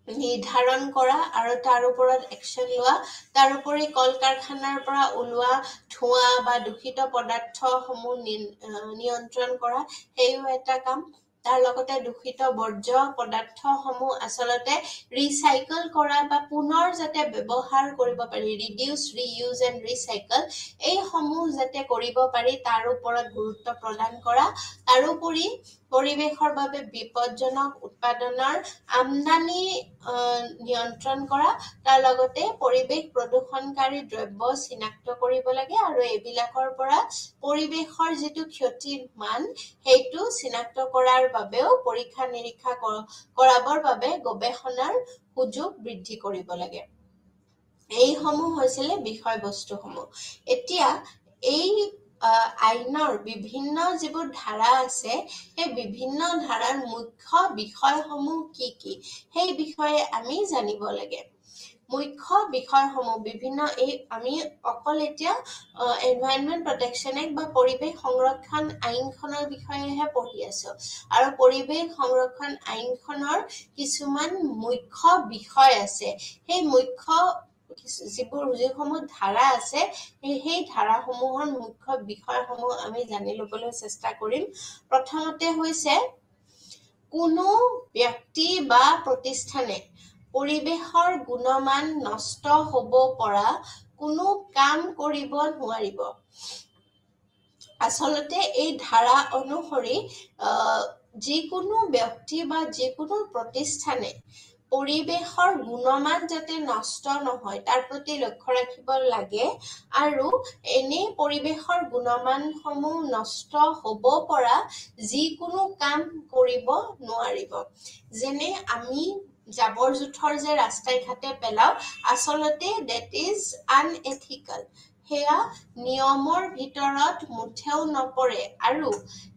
A: নিৰ্ধাৰণ কৰা আৰু তাৰ ওপৰত একশন লোৱা তাৰ উপৰি কল কাৰখানাৰ পৰা ওলোৱা ধোঁৱা বা দূষিত পদাৰ্থসমূহ নিয়ন্ত্ৰণ কৰা সেইও এটা কাম তাৰ লগতে দূষিত বৰ্জ্য পদাৰ্থসমূহ আচলতে ৰিচাইকেল কৰা বা পুনৰ যাতে ব্যৱহাৰ কৰিব পাৰি ৰিডিউচ ৰিইউজ এণ্ড ৰিচাইকেল এই সমূহ যাতে কৰিব পাৰি তাৰ ওপৰত গুৰুত্ব প্ৰদান কৰা তাৰোপৰি পৰিৱেশৰ বাবে বিপদজনক উৎপাদনৰ আমদানি নিয়ন্ত্ৰণ কৰা তাৰ লগতে পৰিৱেশ প্ৰদূষণকাৰী দ্ৰব্য চিনাক্ত কৰিব লাগে আৰু এইবিলাকৰ পৰা পৰিৱেশৰ যিটো ক্ষতিৰ মান সেইটো চিনাক্ত কৰাৰ বাবেও পৰীক্ষা নিৰীক্ষা কৰাবৰ বাবে গৱেষণাৰ সুযোগ বৃদ্ধি কৰিব লাগে এইসমূহ হৈছিলে বিষয়বস্তুসমূহ এতিয়া এই আইনৰ বিভিন্ন যিবোৰ ধাৰা আছে সেই বিভিন্ন ধাৰাৰ মুখ্য বিষয়সমূহ কি সেই বিষয়ে আমি জানিব লাগে মুখ্য বিষয়সমূহ বিভিন্ন আমি অকল এতিয়া এনভাইৰনমেন্ট প্ৰটেকশ্যন এক্ট বা পৰিৱেশ সংৰক্ষণ আইনখনৰ বিষয়েহে পঢ়ি আছো আৰু পৰিৱেশ সংৰক্ষণ আইনখনৰ কিছুমান মুখ্য বিষয় আছে সেই মুখ্য যিসমূহ ধাৰা আছে সেই ধাৰাসমূহৰ মুখ্য বিষয়সমূহ আমি জানি ল'বলৈ চেষ্টা কৰিম প্ৰথমতে হৈছে কোনো ব্যক্তি বা প্ৰতিষ্ঠানে পৰিৱেশৰ গুণমান নষ্ট হ'ব পৰা কোনো কাম কৰিব নোৱাৰিব আচলতে এই ধাৰা অনুসৰি যিকোনো ব্যক্তি বা যিকোনো প্ৰতিষ্ঠানে পৰিৱেশৰ গুণমান যাতে নষ্ট নহয় তাৰ প্ৰতি লক্ষ্য ৰাখিব লাগে আৰু এনে পৰিৱেশৰ গুণমানসমূহ নষ্ট হ'ব পৰা যিকোনো কাম কৰিব নোৱাৰিব যেনে আমি জাবৰ জোথৰ যে ৰাস্তাই ঘাটে পেলাও আচলতে that is unethical সেয়া নিয়মৰ ভিতৰত মুঠেও নপৰে আৰু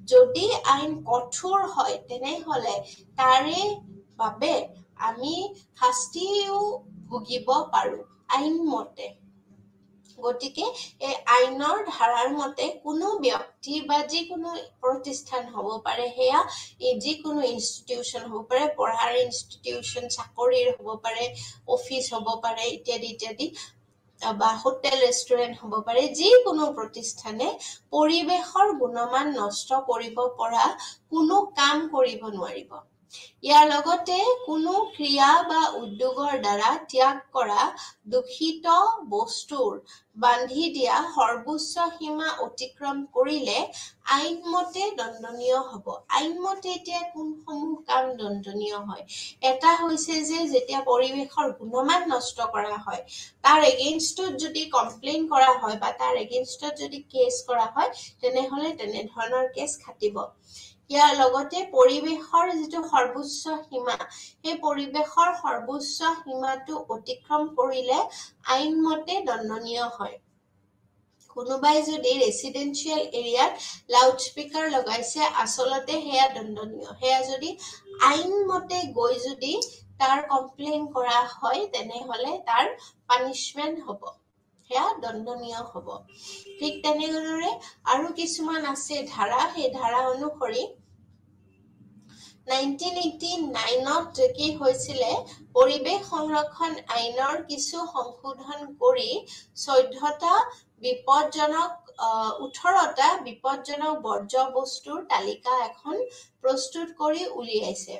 A: যদি আইন কঠোৰ হয় তেনেহলে তাৰে বাবে আমি শাস্তিও ভুগিব পাৰো আইন মতে গতিকে এই আইনৰ ধাৰাৰ মতে কোনো ব্যক্তি বা যিকোনো প্ৰতিষ্ঠান হ'ব পাৰে সেয়া যিকোনো ইনষ্টিটিউচন হ'ব পাৰে পঢ়াৰ ইনষ্টিটিউচন চাকৰিৰ হ'ব পাৰে অফিচ হ'ব পাৰে ইত্যাদি বা হোটেল ৰেষ্টুৰেণ্ট হ'ব পাৰে যিকোনো প্ৰতিষ্ঠানে পৰিৱেশৰ গুণমান নষ্ট কৰিব পৰা কোনো কাম কৰিব নোৱাৰিব ইয়াৰ লগতে কোনো ক্ৰিয়া বা উদ্যোগৰ দ্বাৰা ত্যাগ কৰা দূষিত বস্তুৰ বান্ধি দিয়া সৰ্বোচ্চ সীমা অতিক্ৰম কৰিলে আইনমতে দণ্ডনীয় হ'ব। আইনমতে এতিয়া কোনসমূহ কাম দণ্ডনীয় হয়? এটা হৈছে যে যেতিয়া পৰিৱেশৰ গুণমান নষ্ট কৰা হয়, তাৰ এগেইনষ্টত যদি কমপ্লেইন কৰা হয় বা তাৰ এগেইনষ্টত যদি কেছ কৰা হয়, তেনেহলে তেনেধৰণৰ কেছ খাটিব। ইয়াৰ লগতে পৰিৱেশৰ যিটো সৰ্বোচ্চ সীমা, সেই পৰিৱেশৰ সৰ্বোচ্চ সীমাটো অতিক্ৰম কৰিলে আইনমতে দণ্ডনীয় হয়। কোনোবাই যদি ৰেচিডেন্সিয়েল এৰিয়াত লাউড স্পিকাৰ লগাইছে, আচলতে সেয়া দণ্ডনীয়। সেয়া যদি আইনমতে গৈ যদি তাৰ কমপ্লেইন কৰা হয়, তেনেহলে তাৰ পানিচমেন্ট হ'ব, সেয়া দণ্ডনীয় হ'ব। ঠিক তেনেদৰে আৰু কিছুমান আছে ধাৰা, সেই ধাৰা অনুসৰি 1989ত কি হৈছিলে, পৰিৱেশ সংৰক্ষণ আইনৰ কিছু সংশোধন কৰি 18টা বিপদজনক বৰ্জ্য বস্তুৰ তালিকা এখন প্ৰস্তুত কৰি উলিয়াইছে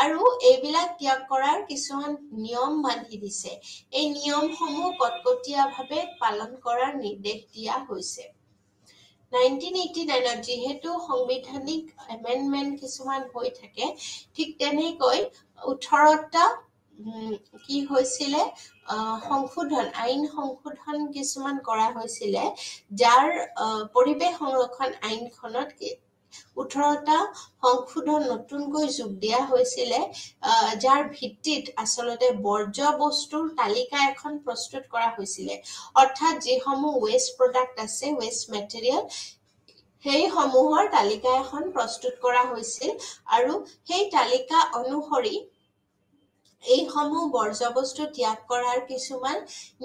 A: আৰু এইবিলাক ত্যাগ কৰাৰ কিছুমান নিয়ম বান্ধি দিছে। এই নিয়মসমূহ কটকটীয়াভাৱে পালন কৰাৰ নিৰ্দেশ দিয়া হৈছে। 1989ত যিহেতু সাংবিধানিক এমেণ্ডমেণ্ট কিছুমান হৈ থাকে, ঠিক তেনেকৈ 18টা কি হৈছিলে, আইন সংশোধন কিছুমান কৰা হৈছিলে, যাৰ পৰিৱেশ সংৰক্ষণ আইনখনত 18টা সংশোধন নতুনকৈ যোগ দিয়া হৈছিলে, যাৰ ভিত্তিত আচলতে বৰ্জ্য বস্তুৰ তালিকা এখন প্ৰস্তুত কৰা হৈছিলে। অৰ্থাৎ যিসমূহ ৱেষ্ট প্ৰডাক্ট আছে, ৱেষ্ট মেটেৰিয়েল, সেই সমূহৰ তালিকা এখন প্ৰস্তুত কৰা হৈছিল আৰু সেই তালিকা অনুসৰি এইসমূহ বৰ্জ্য বস্তু ত্যাগ কৰাৰ কিছুমান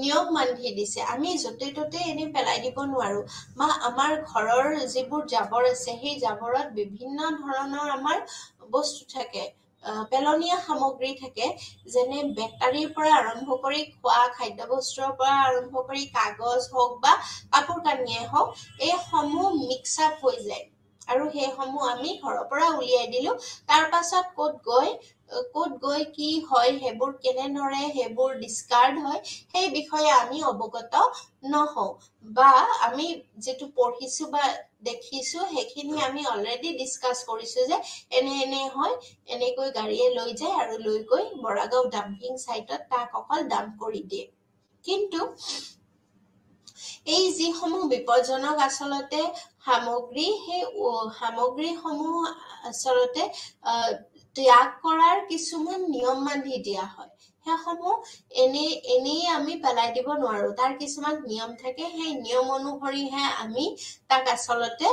A: নিয়ম বান্ধি দিছে। আমি য'তে ত'তে এনে পেলাই দিব নোৱাৰো, বা আমাৰ ঘৰৰ যিবোৰ জাবৰ আছে, সেই জাবৰত বিভিন্ন ধৰণৰ আমাৰ বস্তু থাকে, পেলনীয়া সামগ্ৰী থাকে, যেনে বেটাৰীৰ পৰা আৰম্ভ কৰি খোৱা খাদ্য বস্তুৰ পৰা আৰম্ভ কৰি কাগজ হওক বা কাপোৰ কানিয়ে হওক, এই সমূহ মিক্স আপ হৈ যায় আৰু সেইসমূহ আমি ঘৰৰ পৰা উলিয়াই দিলো। তাৰ পাছত ক'ত গৈ কি হয়, সেইবোৰ কেনেদৰে সেইবোৰ ডিসকাৰ্ড হয়, সেই বিষয়ে আমি অৱগত নহওঁ, বা আমি যেটো পঢ়িছো বা দেখিছো সেইখিনি আমি অলৰেডি ডিসকাস কৰিছো যে এনে হয়, এনেকৈ গাড়ীয়ে লৈ যায় আৰু লৈ গৈ বৰাগাঁও ডাম্পিং সাইটত তাক অকল ডাম্প কৰি দিয়ে। কিন্তু এই যিসমূহ বিপদজনক আচলতে সামগ্ৰী, সেই সামগ্ৰীসমূহ আচলতে ত্যাগ কৰাৰ কিছুমান নিয়ম বান্ধি দিয়া হয়। সেইসমূহ এনেই আমি পেলাই দিব নোৱাৰো, তাৰ কিছুমান নিয়ম থাকে, সেই নিয়ম অনুসৰিহে আমি তাক আচলতে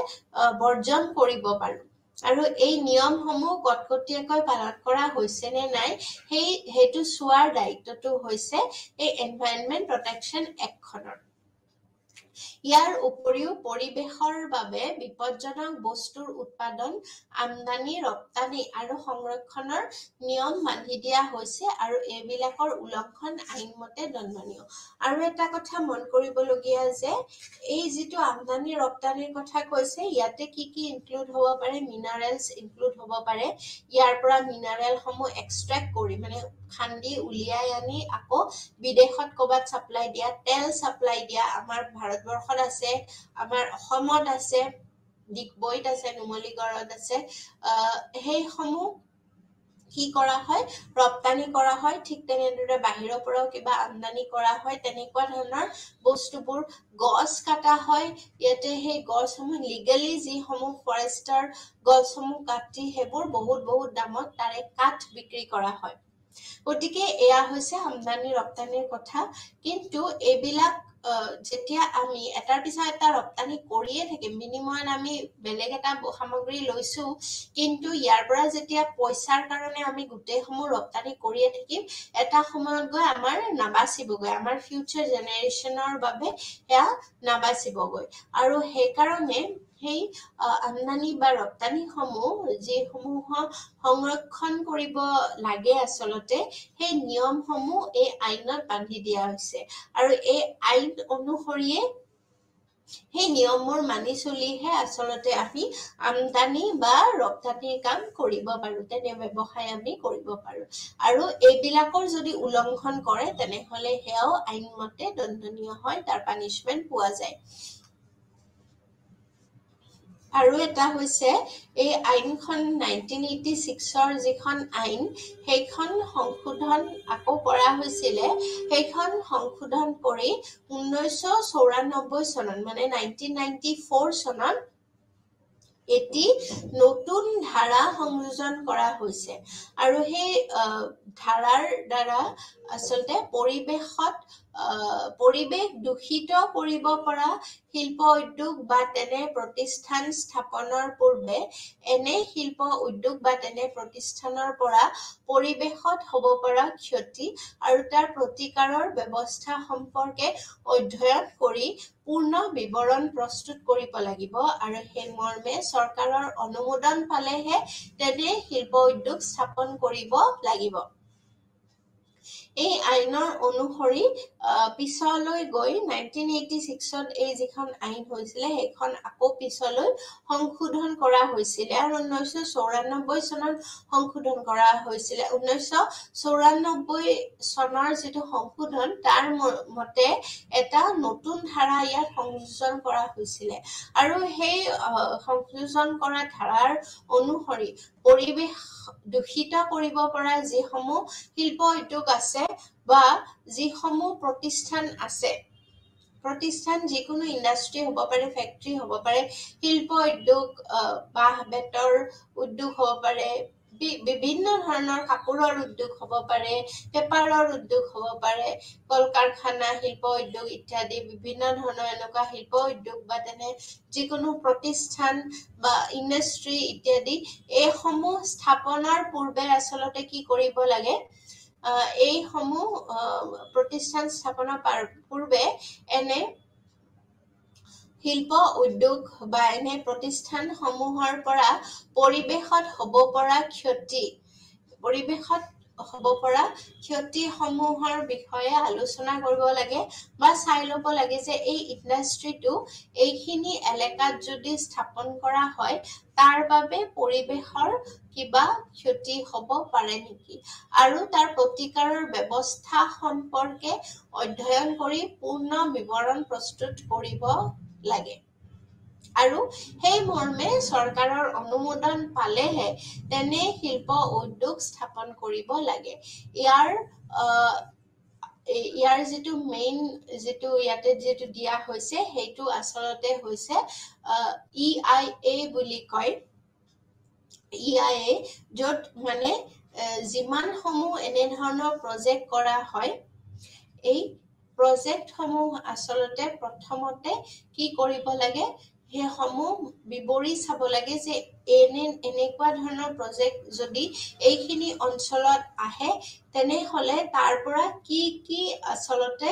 A: বৰ্জন কৰিব পাৰো। আৰু এই নিয়মসমূহ কটকটীয়াকৈ পালন কৰা হৈছে নে নাই, সেইটো চোৱাৰ দায়িত্বটো হৈছে এই এনভাইৰনমেন্ট প্ৰটেকশ্যন এক্টখনৰ। ইয়াৰ উপৰিও পৰিৱেশৰ বাবে বিপদজনক বস্তুৰ উৎপাদন, আমদানি, ৰপ্তানি আৰু সংৰক্ষণৰ নিয়ম বান্ধি দিয়া হৈছে আৰু এইবিলাকৰ উলংঘন আইনমতে দণ্ডনীয়। আৰু এটা কথা মন কৰিবলগীয়া যে এই যিটো আমদানি ৰপ্তানিৰ কথা কৈছে, ইয়াতে কি ইনক্লুড হ'ব পাৰে, মিনাৰেলছ ইনক্লুড হ'ব পাৰে। ইয়াৰ পৰা মিনাৰেলসমূহ এক্সট্ৰেক্ট কৰি, মানে খান্দি উলিয়াই আনি আকৌ বিদেশত ক'বাত সাপ্লাই দিয়া, তেল সাপ্লাই দিয়া আমাৰ ভাৰতবৰ্ষত আছে, আমাৰ অসমত আছে, ডিগবৈত আছে, নুমলীগড়ত আছে। সেইসমূহ কি কৰা হয়, ৰপ্তানি কৰা হয়। ঠিক তেনেদৰে বাহিৰৰ পৰাও কিবা আমদানি কৰা হয়। তেনেকুৱা ধৰণৰ বস্তুবোৰ গছ কাটা হয়। ইয়াতে সেই গছসমূহ লিগেলি যিসমূহ ফৰেষ্টাৰ গছসমূহ কাটি সেইবোৰ বহুত দামত তাৰে কাঠ বিক্ৰী কৰা হয়। গতিকে এয়া হৈছে আমদানি ৰপ্তানিৰ কথা। কিন্তু এইবিলাক যেতিয়া আমি এটাৰ পিছত এটা ৰপ্তানি কৰিয়ে থাকিম, বিনিময়ত আমি বেলেগ এটা সামগ্ৰী লৈছো, কিন্তু ইয়াৰ পৰা যেতিয়া পইচাৰ কাৰণে আমি গোটেইসমূহ ৰপ্তানি কৰিয়ে থাকিম, এটা সময়ত গৈ আমাৰ নাবাচিবগৈ, আমাৰ ফিউচাৰ জেনেৰেশ্যনৰ বাবে সেয়া নাবাচিবগৈ। আৰু সেইকাৰণে সেই আমদানি বা ৰপ্তানিসমূহ যিসমূহ সংৰক্ষণ কৰিব লাগে, আচলতে সেই নিয়মসমূহ এই আইনত বান্ধি দিয়া হৈছে আৰু এই আইন অনুসৰিয়ে সেই নিয়মবোৰ মানি চলিহে আচলতে আমি আমদানি বা ৰপ্তানিৰ কাম কৰিব পাৰো, তেনে ব্যৱসায় আমি কৰিব পাৰো। আৰু এইবিলাকৰ যদি উলংঘন কৰে তেনেহলে সেয়াও আইনমতে দণ্ডনীয় হয়, তাৰ পানিছমেন্ট পোৱা যায়। আৰু এটা হৈছে এই আইনখন 1986ৰ যিখন আইন, সেইখন সংশোধন আকৌ কৰা হৈছিলে। সেইখন সংশোধন কৰি 1994 চনত মানে 1994 চনত এটি নতুন ধাৰা সংযোজন কৰা হৈছে। আৰু সেই ধাৰাৰ দ্বাৰা আচলতে পৰিৱেশ দূষিত কৰিব পৰা শিল্প উদ্যোগ বা তেনে প্ৰতিষ্ঠান স্থাপনৰ পূৰ্বে এনে শিল্প উদ্যোগ বা তেনে প্ৰতিষ্ঠানৰ পৰা পৰিৱেশত হ'ব পৰা ক্ষতি আৰু তাৰ প্ৰতিকাৰৰ ব্যৱস্থা সম্পৰ্কে অধ্যয়ন কৰি পূৰ্ণ বিৱৰণ প্ৰস্তুত কৰিব লাগিব। আৰু সেই মৰ্মে চৰকাৰৰ অনুমোদন পালেহে তেনে শিল্প উদ্যোগ স্থাপন কৰিব লাগিব। এই আইনৰ অনুসৰি পিছলৈ গৈ 1986ত এই যিখন আইন হৈছিলে সেইখন আকৌ পিছলৈ সংশোধন কৰা হৈছিলে আৰু 1994 চনত সংশোধন কৰা হৈছিলে। 1994 চনৰ যিটো সংশোধন, তাৰ মতে এটা নতুন ধাৰা ইয়াত সংযোজন কৰা হৈছিলে। আৰু সেই সংযোজন কৰা ধাৰাৰ অনুসৰি পৰিৱেশ দূষিত কৰিব পৰা যিসমূহ শিল্প উদ্যোগ আছে বা যিসমূহ প্ৰতিষ্ঠান আছে, প্ৰতিষ্ঠান যিকোনো ইণ্ডাষ্ট্ৰি হ'ব পাৰে, ফেক্টৰী হ'ব পাৰে, শিল্প উদ্যোগ, বাঁহ বেতৰ উদ্যোগ হ'ব পাৰে, বিভিন্ন ধৰণৰ কাপোৰৰ উদ্যোগ হ'ব পাৰে, পেপাৰৰ উদ্যোগ হ'ব পাৰে, কল কাৰখানা, শিল্প উদ্যোগ ইত্যাদি বিভিন্ন ধৰণৰ এনেকুৱা শিল্প উদ্যোগ বা তেনে যিকোনো প্ৰতিষ্ঠান বা ইণ্ডাষ্ট্ৰি ইত্যাদি, এইসমূহ স্থাপনৰ পূৰ্বে আচলতে কি কৰিব লাগে, এইসমূহ প্ৰতিষ্ঠান স্থাপনৰ পূৰ্বে এনে শিল্প উদ্যোগ বা এনে প্ৰতিষ্ঠানসমূহৰ পৰা পৰিৱেশত হ'ব পৰা ক্ষতিসমূহৰ বিষয়ে আলোচনা কৰিব লাগে বা চাই ল'ব লাগে যে এই ইণ্ডাষ্ট্ৰিটো এইখিনি এলেকাত যদি স্থাপন কৰা হয় তাৰ বাবে পৰিৱেশৰ কিবা ক্ষতি হ'ব পাৰে নেকি, আৰু তাৰ প্ৰতিকাৰৰ ব্যৱস্থা সম্পৰ্কে অধ্যয়ন কৰি পূৰ্ণ বিৱৰণ প্ৰস্তুত কৰিব লাগে। আৰু সেই মৰ্মে চৰকাৰৰ অনুমোদন পালেহে তেনে শিল্প উদ্যোগ স্থাপন কৰিব লাগে। ইয়াৰ যিটো মেইন ইয়াতে যিটো দিয়া হৈছে সেইটো আচলতে হৈছে EIA বুলি কয়। EIA, য'ত মানে যিমানসমূহ এনেধৰণৰ প্ৰজেক্ট কৰা হয়, এই প্ৰজেক্টসমূহ আচলতে প্ৰথমতে কি কৰিব লাগে, সেইসমূহ বিৱৰি চাব লাগে যে এনেকুৱা ধৰণৰ প্ৰজেক্ট যদি এইখিনি অঞ্চলত আহে তেনেহলে তাৰ পৰা কি আচলতে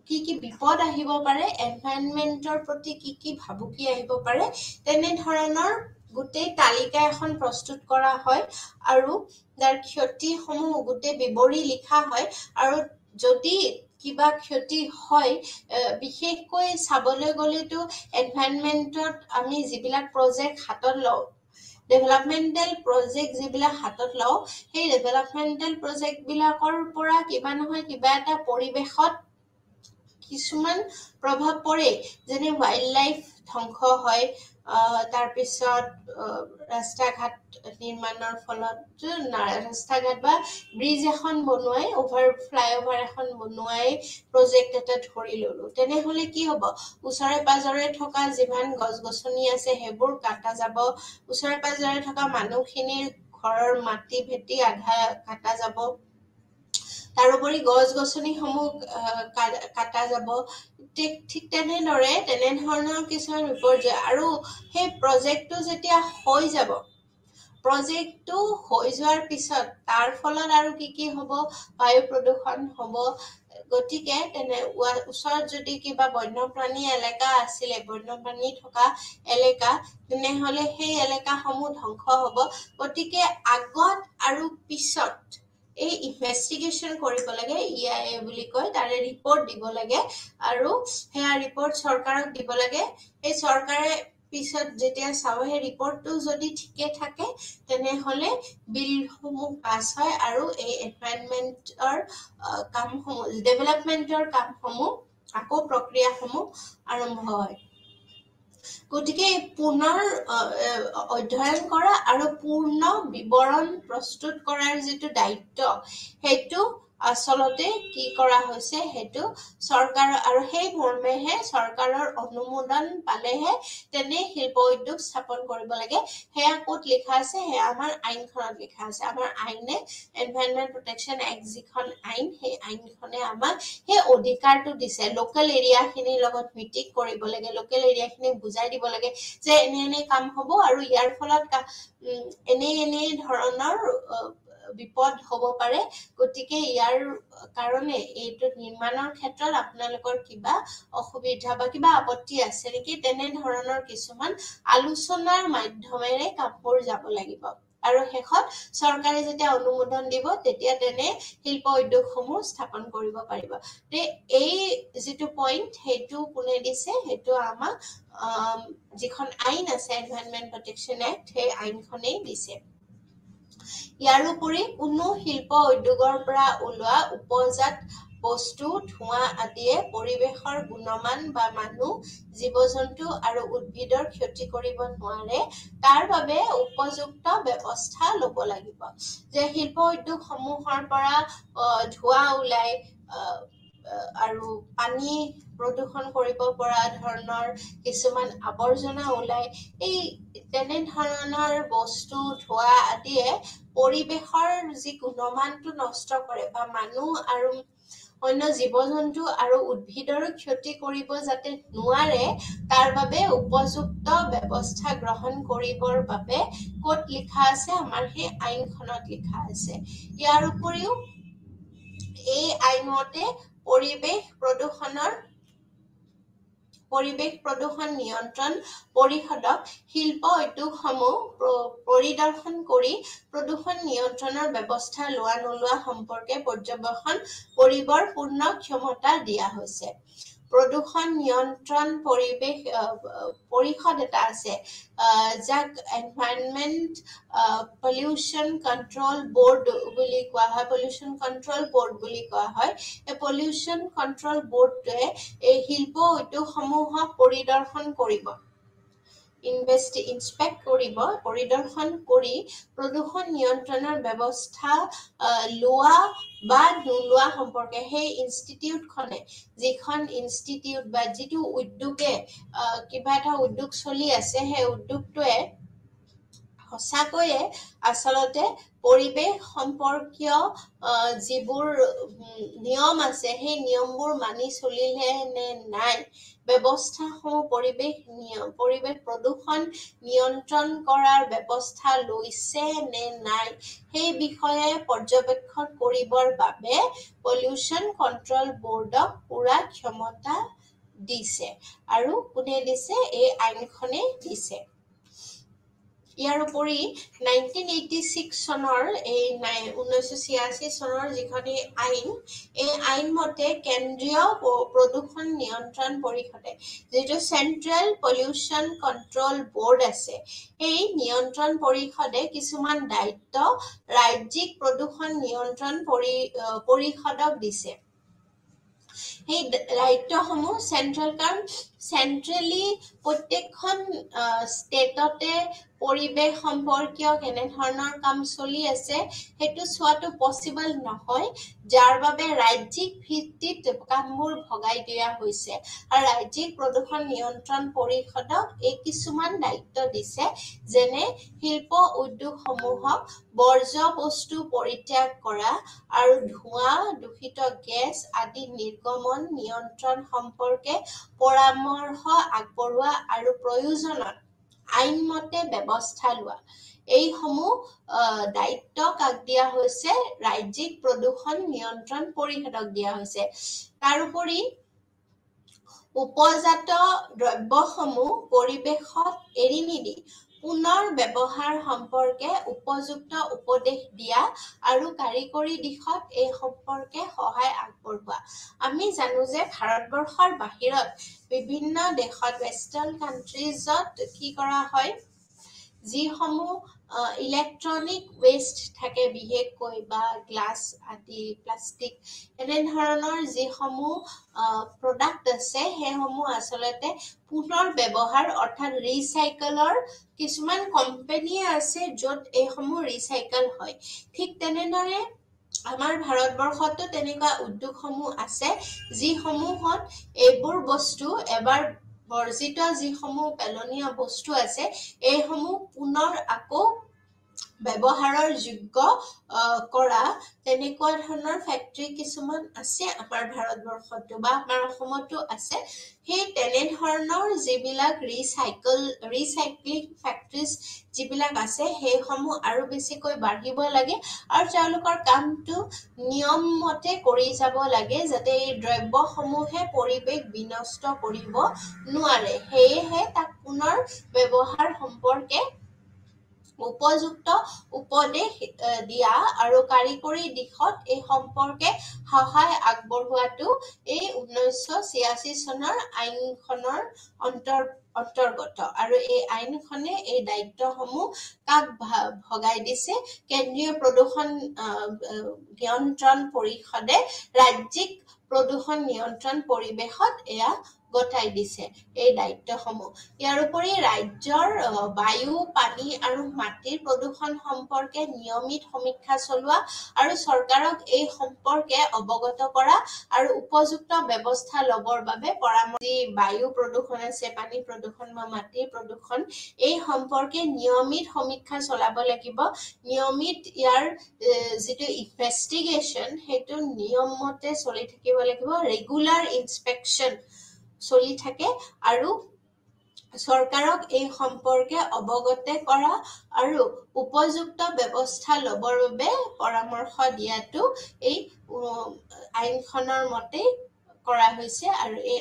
A: কি বিপদ আহিব পাৰে, এনভাইৰনমেন্টৰ প্ৰতি কি ভাবুকি আহিব পাৰে, তেনেধৰণৰ গোটেই তালিকা এখন প্ৰস্তুত কৰা হয় আৰু তাৰ ক্ষতিসমূহ গোটেই বিৱৰি লিখা হয়। আৰু যদি কিবা ক্ষতি হয়, বিশেষকৈ চাবলৈ গ'লেতো এনভাইৰনমেন্টত আমি যিবিলাক প্ৰজেক্ট হাতত লওঁ, ডেভেলপমেন্টেল প্ৰজেক্ট যিবিলাক হাতত লওঁ, সেই ডেভেলপমেন্টেল প্ৰজেক্ট বিলাকৰ পৰা কিবা নহয় কিবা এটা পৰিৱেশত কিছুমান প্ৰভাৱ পৰে, যেনে ৱাইল্ড লাইফ ধ্বংস হয়, তাৰপিছত ৰাস্তা ঘাট নিৰ্মাণৰ ফলত ৰাস্তা ঘাট বা ব্ৰিজ এখন বনোৱাই, ফ্লাইঅভাৰ এখন বনোৱাই প্ৰজেক্ট এটা ধৰি ললো, তেনেহলে কি হ'ব, ওচৰে পাজৰে থকা যিমান গছ গছনি আছে সেইবোৰ কাটা যাব, ওচৰে পাজৰে থকা মানুহখিনিৰ ঘৰৰ মাটি ভেটি আধা কাটা যাব, তাৰোপৰি গছ গছনিসমূহ কাটা যাব। ঠিক তেনেধৰণৰ কিছুমান বিপৰ্যয়। আৰু সেই প্ৰজেক্টটো যেতিয়া হৈ যাব, প্ৰজেক্টটো হৈ যোৱাৰ পিছত তাৰ ফলত আৰু কি হ'ব, বায়ু প্ৰদূষণ হ'ব। গতিকে ওচৰত যদি কিবা বন্যপ্ৰাণী এলেকা আছিলে, বন্যপ্ৰাণী থকা এলেকা, তেনেহলে সেই এলেকাসমূহ ধ্বংস হ'ব। গতিকে আগত আৰু পিছত এই ইনভেষ্টিগেশ্যন কৰিব লাগে EIA বুলি কয় তাৰে ৰিপৰ্ট দিব লাগে আৰু হেয়া ৰিপৰ্ট চৰকাৰক দিব লাগে এই চৰকাৰে পিছত যেতিয়া চাব সেই ৰিপৰ্টটো যদি ঠিকে থাকে তেনেহলে বিলসমূহ পাছ হয় আৰু এই এনভাইৰনমেন্টৰ কামসমূহ ডেভেলপমেন্টৰ কামসমূহ আকৌ প্ৰক্ৰিয়াসমূহ আৰম্ভ হয় গতিকে পুনৰ অধ্যয়ন কৰা আৰু পূৰ্ণ বিৱৰণ প্ৰস্তুত কৰাৰ যিটো দায়িত্ব সেইটো আসলতে কি কৰা হৈছে সেইটো চৰকাৰ আৰু সেই মৰ্মেহে চৰকাৰৰ অনুমোদন পালেহে তেনে শিল্প উদ্যোগ স্থাপন কৰিব লাগে হেয়া ক'ত লিখা আছে হেয়া আমাৰ আইনখনত লিখা আছে আমাৰ আইনে এনভাইৰনমেন্ট প্ৰটেকচন এক্ট যিখন আইন সেই আইনখনে আমাক সেই অধিকাৰটো দিছে লোকেল এৰিয়াখিনিৰ লগত মিটিং কৰিব লাগে লোকেল এৰিয়াখিনি বুজাই দিব লাগে যে এনে কাম হ'ব আৰু ইয়াৰ ফলত এনে ধৰণৰ বিপদ হ'ব পাৰে গতিকে ইয়াৰ কাৰণে এইটো নিৰ্মাণৰ ক্ষেত্ৰত আপোনালোকৰ কিবা অসুবিধা বা কিবা আপত্তি আছে নেকি তেনে ধৰণৰ কিছুমান আলোচনাৰ মাধ্যমেৰে কামবোৰ যাব লাগিব আৰু শেষত চৰকাৰে যেতিয়া অনুমোদন দিব তেতিয়া তেনে শিল্প উদ্যোগসমূহ স্থাপন কৰিব পাৰিব তে এই যিটো পইণ্ট সেইটো কোনে দিছে সেইটো আমাক যিখন আইন আছে এনভাইৰনমেন্ট প্ৰটেকচন এক্ট সেই আইনখনেই দিছে ইয়াৰ উপৰি কোনো শিল্প উদ্যোগৰ পৰা ওলোৱা উপজাত বস্তু ধোঁৱা আদিয়ে পৰিৱেশৰ গুণমান বা মানুহ জীৱ-জন্তু আৰু উদ্ভিদৰ ক্ষতি কৰিব নোৱাৰে তাৰ বাবে উপযুক্ত ব্যৱস্থা ল'ব লাগিব যে শিল্প উদ্যোগসমূহৰ পৰা ধোঁৱা ওলাই আৰু পানী প্ৰদূষণ কৰিব পৰা ধৰণৰ কিছুমান আৱৰ্জনা ওলাই এই তেনে ধৰণৰ বস্তু ধোঁৱা আদিয়ে পৰিৱেশৰ যি গুণমানটো নষ্ট কৰে বা মানুহ আৰু অন্য জীৱ-জন্তু আৰু উদ্ভিদৰো ক্ষতি কৰিব যাতে নোৱাৰে তাৰ বাবে উপযুক্ত ব্যৱস্থা গ্ৰহণ কৰিবৰ বাবে ক'ত লিখা আছে আমাৰ সেই আইনখনত লিখা আছে ইয়াৰ উপৰিও এই আইনতে পৰিৱেশ প্ৰদূষণ নিয়ন্ত্ৰণ পৰিষদক শিল্প উদ্যোগসমূহ পৰিদৰ্শন কৰি প্ৰদূষণ নিয়ন্ত্ৰণৰ ব্যৱস্থা লোৱা নোলোৱা সম্পৰ্কে পৰ্যবেক্ষণ কৰিবৰ পূৰ্ণ ক্ষমতা দিয়া হৈছে প্ৰদূষণ নিয়ন্ত্ৰণ পৰিষদ এটা আছে যাক এনভাইৰনমেন্ট পলিউশ্যন কন্ট্ৰোল বোৰ্ড বুলি কোৱা হয় পলিউশ্যন কন্ট্ৰোল বোৰ্ড বুলি কোৱা হয় এই পলিউশ্যন কন্ট্ৰোল বোৰ্ডটোৱে এই শিল্প উদ্যোগসমূহক পৰিদৰ্শন কৰিব ইনস্পেক্ট কৰিব পৰিদৰ্শন কৰি প্ৰদূষণ নিয়ন্ত্ৰণৰ ব্যৱস্থা লোৱা বা নোলোৱা সম্পৰ্কে সেই ইনষ্টিটিউটখনে যিখন ইনষ্টিটিউট বা যিটো উদ্যোগে কিবা এটা উদ্যোগ চলি আছে সেই উদ্যোগটোৱে সঁচাকৈয়ে আচলতে পৰিৱেশ সম্পৰ্কীয় যিবোৰ নিয়ম আছে সেই নিয়মবোৰ মানি চলিলে নে নাই ব্যৱস্থাসমূহ পৰিৱেশ প্ৰদূষণ নিয়ন্ত্ৰণ কৰাৰ ব্যৱস্থা লৈছে নে নাই সেই বিষয়ে পৰ্যবেক্ষণ কৰিবৰ বাবে পলিউশ্যন কন্ট্ৰোল বোৰ্ডক পুৰা ক্ষমতা দিছে আৰু কোনে দিছে এই আইনখনে দিছে ইয়াৰ উপৰি 1986 চনৰ এই 1986 চনৰ যিখন আইন এই আইন মতে কেন্দ্ৰীয় প্ৰদূষণ নিয়ন্ত্ৰণ পৰিষদে যিটো চেন্ট্ৰেল পলিউশ্যন কন্ট্ৰোল বোৰ্ড আছে এই নিয়ন্ত্ৰণ পৰিষদে কিছুমান দায়িত্ব ৰাজ্যিক প্ৰদূষণ নিয়ন্ত্ৰণ পৰিষদক দিছে সেই দায়িত্বসমূহ চেন্ট্ৰেলি প্ৰত্যেকখন ষ্টেটতে পৰিৱেশ সম্পৰ্কীয় কেনে ধৰণৰ কাম চলি আছে সেইটো চোৱাটো পচিবল নহয় যাৰ বাবে ৰাজ্যিক ভিত্তিত কামবোৰ ভগাই দিয়া হৈছে আৰু ৰাজ্যিক প্ৰদূষণ নিয়ন্ত্ৰণ পৰিষদক এই কিছুমান দায়িত্ব দিছে যেনে শিল্প উদ্যোগসমূহক বৰ্জ্য বস্তু পৰিত্যাগ কৰা আৰু ধোঁৱা দূষিত গেছ আদি নিৰ্গমন নিয়ন্ত্ৰণ সম্পৰ্কে পৰামৰ্শ আগবঢ়োৱা আৰু প্ৰয়োজনত আইনমতে ব্যৱস্থা লোৱা এইসমূহ দায়িত্ব কাক দিয়া হৈছে ৰাজ্যিক প্ৰদূষণ নিয়ন্ত্ৰণ পৰিষদক দিয়া হৈছে তাৰোপৰি উপজাত দ্ৰব্যসমূহ পৰিৱেশত এৰি নিদি পুনৰ ব্যৱহাৰ সম্পৰ্কে উপযুক্ত উপদেশ দিয়া আৰু কাৰিকৰী দিশত এই সম্পৰ্কে সহায় আগবঢ়োৱা। আমি জানো যে ভাৰতবৰ্ষৰ বাহিৰত বিভিন্ন দেশত ৱেষ্টাৰ্ণ কাণ্ট্ৰিজত কি কৰা হয়, যিসমূহ ইলেক্ট্ৰনিক ৱেষ্ট থাকে বিশেষকৈ বা গ্লাছ আদি প্লাষ্টিক এনেধৰণৰ যিসমূহ প্ৰডাক্ট আছে সেইসমূহ আচলতে পুনৰ ব্যৱহাৰ অৰ্থাৎ ৰিচাইকেলৰ কিছুমান কোম্পানী আছে য'ত এইসমূহ ৰিচাইকেল হয়। ঠিক তেনেদৰে আমাৰ ভাৰতবৰ্ষতো তেনেকুৱা উদ্যোগসমূহ আছে যিসমূহত এইবোৰ বস্তু এবাৰ বৰ্জিত যিসমূহ পেলনীয়া বস্তু আছে এইসমূহ পুনৰ আকৌ ব্যৱহাৰৰ যোগ্য কৰা তেনেকুৱা ধৰণৰ ফেক্টৰী কিছুমান আছে আমাৰ ভাৰতবৰ্ষতো বা আমাৰ অসমতো আছে। সেই তেনেধৰণৰ যিবিলাক ৰিচাইক্লিং ফেক্টৰীজ যিবিলাক আছে সেইসমূহ আৰু বেছিকৈ বাঢ়িব লাগে আৰু তেওঁলোকৰ কামটো নিয়ম মতে কৰি যাব লাগে যাতে এই দ্ৰব্যসমূহে পৰিৱেশ বিনষ্ট কৰিব নোৱাৰে। সেয়েহে তাক পুনৰ ব্যৱহাৰ সম্পৰ্কে উপযুক্ত উপদেশ দিয়া আৰু কাৰিকৰী দিশত এই সম্পৰ্কে সহায় আগবঢ়োৱাটো এই 1986 চনৰ আইনখনৰ অন্তৰ্গত আৰু এই আইনখনে এই দায়িত্বসমূহ কাক ভগাই দিছে, কেন্দ্ৰীয় প্ৰদূষণ নিয়ন্ত্ৰণ পৰিষদে ৰাজ্যিক প্ৰদূষণ নিয়ন্ত্ৰণ পৰিৱেশত এয়া গতাই দিছে এই দায়িত্বসমূহ। ইয়াৰ উপৰি ৰাজ্যৰ বায়ু, পানী আৰু মাটিৰ প্ৰদূষণ সম্পৰ্কে নিয়মিত সমীক্ষা চলোৱা আৰু চৰকাৰক এই সম্পৰ্কে অৱগত কৰা আৰু উপযুক্ত ব্যৱস্থা ল'বৰ বাবে পৰামৰ্শ। বায়ু প্ৰদূষণ আছে, পানী প্ৰদূষণ বা মাটিৰ প্ৰদূষণ এই সম্পৰ্কে নিয়মিত সমীক্ষা চলাব লাগিব। নিয়মিত ইয়াৰ যিটো ইনভেষ্টিগেশ্যন সেইটো নিয়ম মতে চলি থাকিব লাগিব। ৰেগুলাৰ ইনস্পেকশ্যন চলি থাকে আৰু চৰকাৰক এই সম্পৰ্কে অৱগত কৰা আৰু উপযুক্ত ব্যৱস্থা ল'বৰ বাবে পৰামৰ্শ দিয়াটো এই আইনখনৰ মতে কৰা হৈছে আৰু এই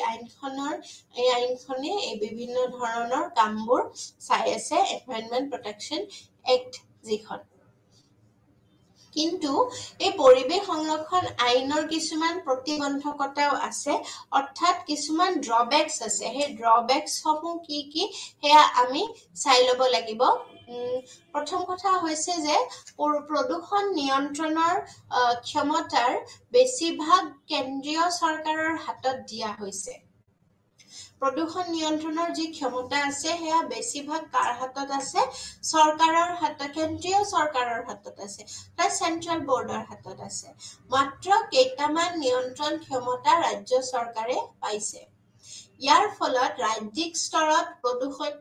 A: আইনখনে এই বিভিন্ন ধৰণৰ কামবোৰ চাই আছে, এনভাইৰনমেন্ট প্ৰটেকশ্যন এক্ট যিখন। কিন্তু এই পৰিৱেশ সংৰক্ষণ আইনৰ কিছুমান প্ৰতিবন্ধকতাও আছে, অৰ্থাৎ কিছুমান ড্ৰবেক্স আছে। সেই ড্ৰবেক্সসমূহ কি সেয়া আমি চাই ল'ব লাগিব। প্ৰথম কথা হৈছে যে প্ৰদূষণ নিয়ন্ত্ৰণৰ ক্ষমতাৰ বেছিভাগ কেন্দ্ৰীয় চৰকাৰৰ হাতত দিয়া হৈছে। প্ৰদূষণ নিয়ন্ত্ৰণৰ যি ক্ষমতা আছে সেয়া বেছিভাগ কাৰ হাতত আছে? চৰকাৰৰ হাতত, কেন্দ্ৰীয় চৰকাৰৰ হাতত আছে, তাৰ চেন্ট্ৰেল বৰ্ডৰ হাতত আছে। মাত্ৰ কেইটামান নিয়ন্ত্ৰণ ক্ষমতা ৰাজ্য চৰকাৰে পাইছে। ইয়াৰ ফলত ৰাজ্যিক স্তৰত প্ৰদূষণ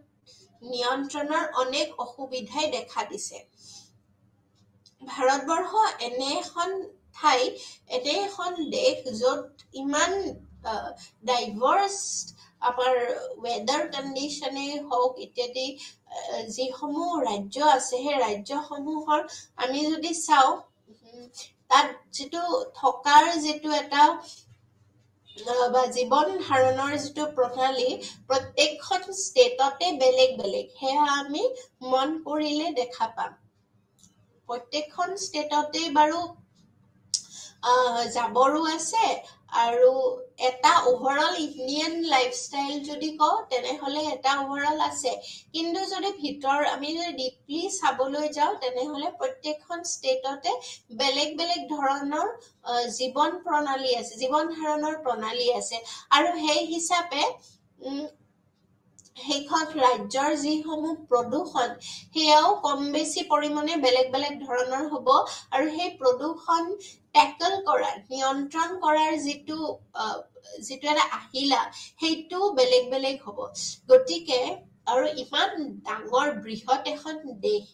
A: নিয়ন্ত্ৰণৰ অনেক অসুবিধাই দেখা দিছে। ভাৰতবৰ্ষ এনে এখন দেশ য'ত ইমান ডাইভাৰ্ছ আমাৰ ৱেডাৰ কণ্ডিশ্যনেই হওক ইত্যাদি যিসমূহ ৰাজ্য আছে সেই ৰাজ্যসমূহৰ আমি যদি চাওঁ তাত যিটো থকাৰ যিটো এটা বা জীৱন ধাৰণৰ যিটো প্ৰণালী প্ৰত্যেকখন ষ্টেটতে বেলেগ বেলেগ, সেয়া আমি মন কৰিলে দেখা পাম। প্ৰত্যেকখন ষ্টেটতে বাৰু জাবৰো আছে আৰু এটা ওভাৰঅল ইণ্ডিয়ান লাইফষ্টাইল যদি কওঁ তেনেহ'লে এটা ওভাৰঅল আছে, কিন্তু যদি আমি যদি ডিপলি চাবলৈ যাওঁ তেনেহ'লে প্ৰত্যেকখন ষ্টেটতে বেলেগ বেলেগ ধৰণৰ জীৱন ধাৰণৰ প্ৰণালী আছে আৰু সেই হিচাপে সেইখন ৰাজ্যৰ যিসমূহ প্ৰদূষণ সেয়াও কম বেছি পৰিমাণে বেলেগ বেলেগ ধৰণৰ হ'ব আৰু সেই প্ৰদূষণ টেকল কৰা, নিয়ন্ত্ৰণ কৰাৰ যিটো এটা আহিলা সেইটো বেলেগ বেলেগ হ'ব। গতিকে আৰু ইমান ডাঙৰ বৃহৎ এখন দেশ,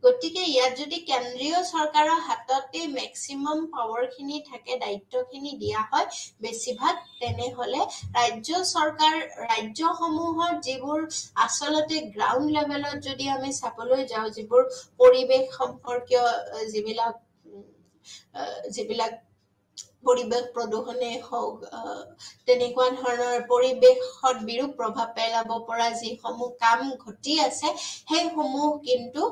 A: গতিকে ইয়াত যদি কেন্দ্ৰীয় চৰকাৰৰ হাততে মেক্সিমাম পাৱাৰখিনি থাকে, দায়িত্বখিনি দিয়া হয় বেছিভাগ, তেনেহ'লে ৰাজ্যসমূহত যিবোৰ আচলতে গ্ৰাউণ্ড লেভেলত যদি আমি চাবলৈ যাওঁ, যিবোৰ পৰিৱেশ সম্পৰ্কীয় যিবিলাক পৰিৱেশ প্ৰদূষণে হওক তেনেকুৱা ধৰণৰ পৰিৱেশত বিৰূপ প্ৰভাৱ পেলাব পৰা যিসমূহ কাম ঘটি আছে সেইসমূহ কিন্তু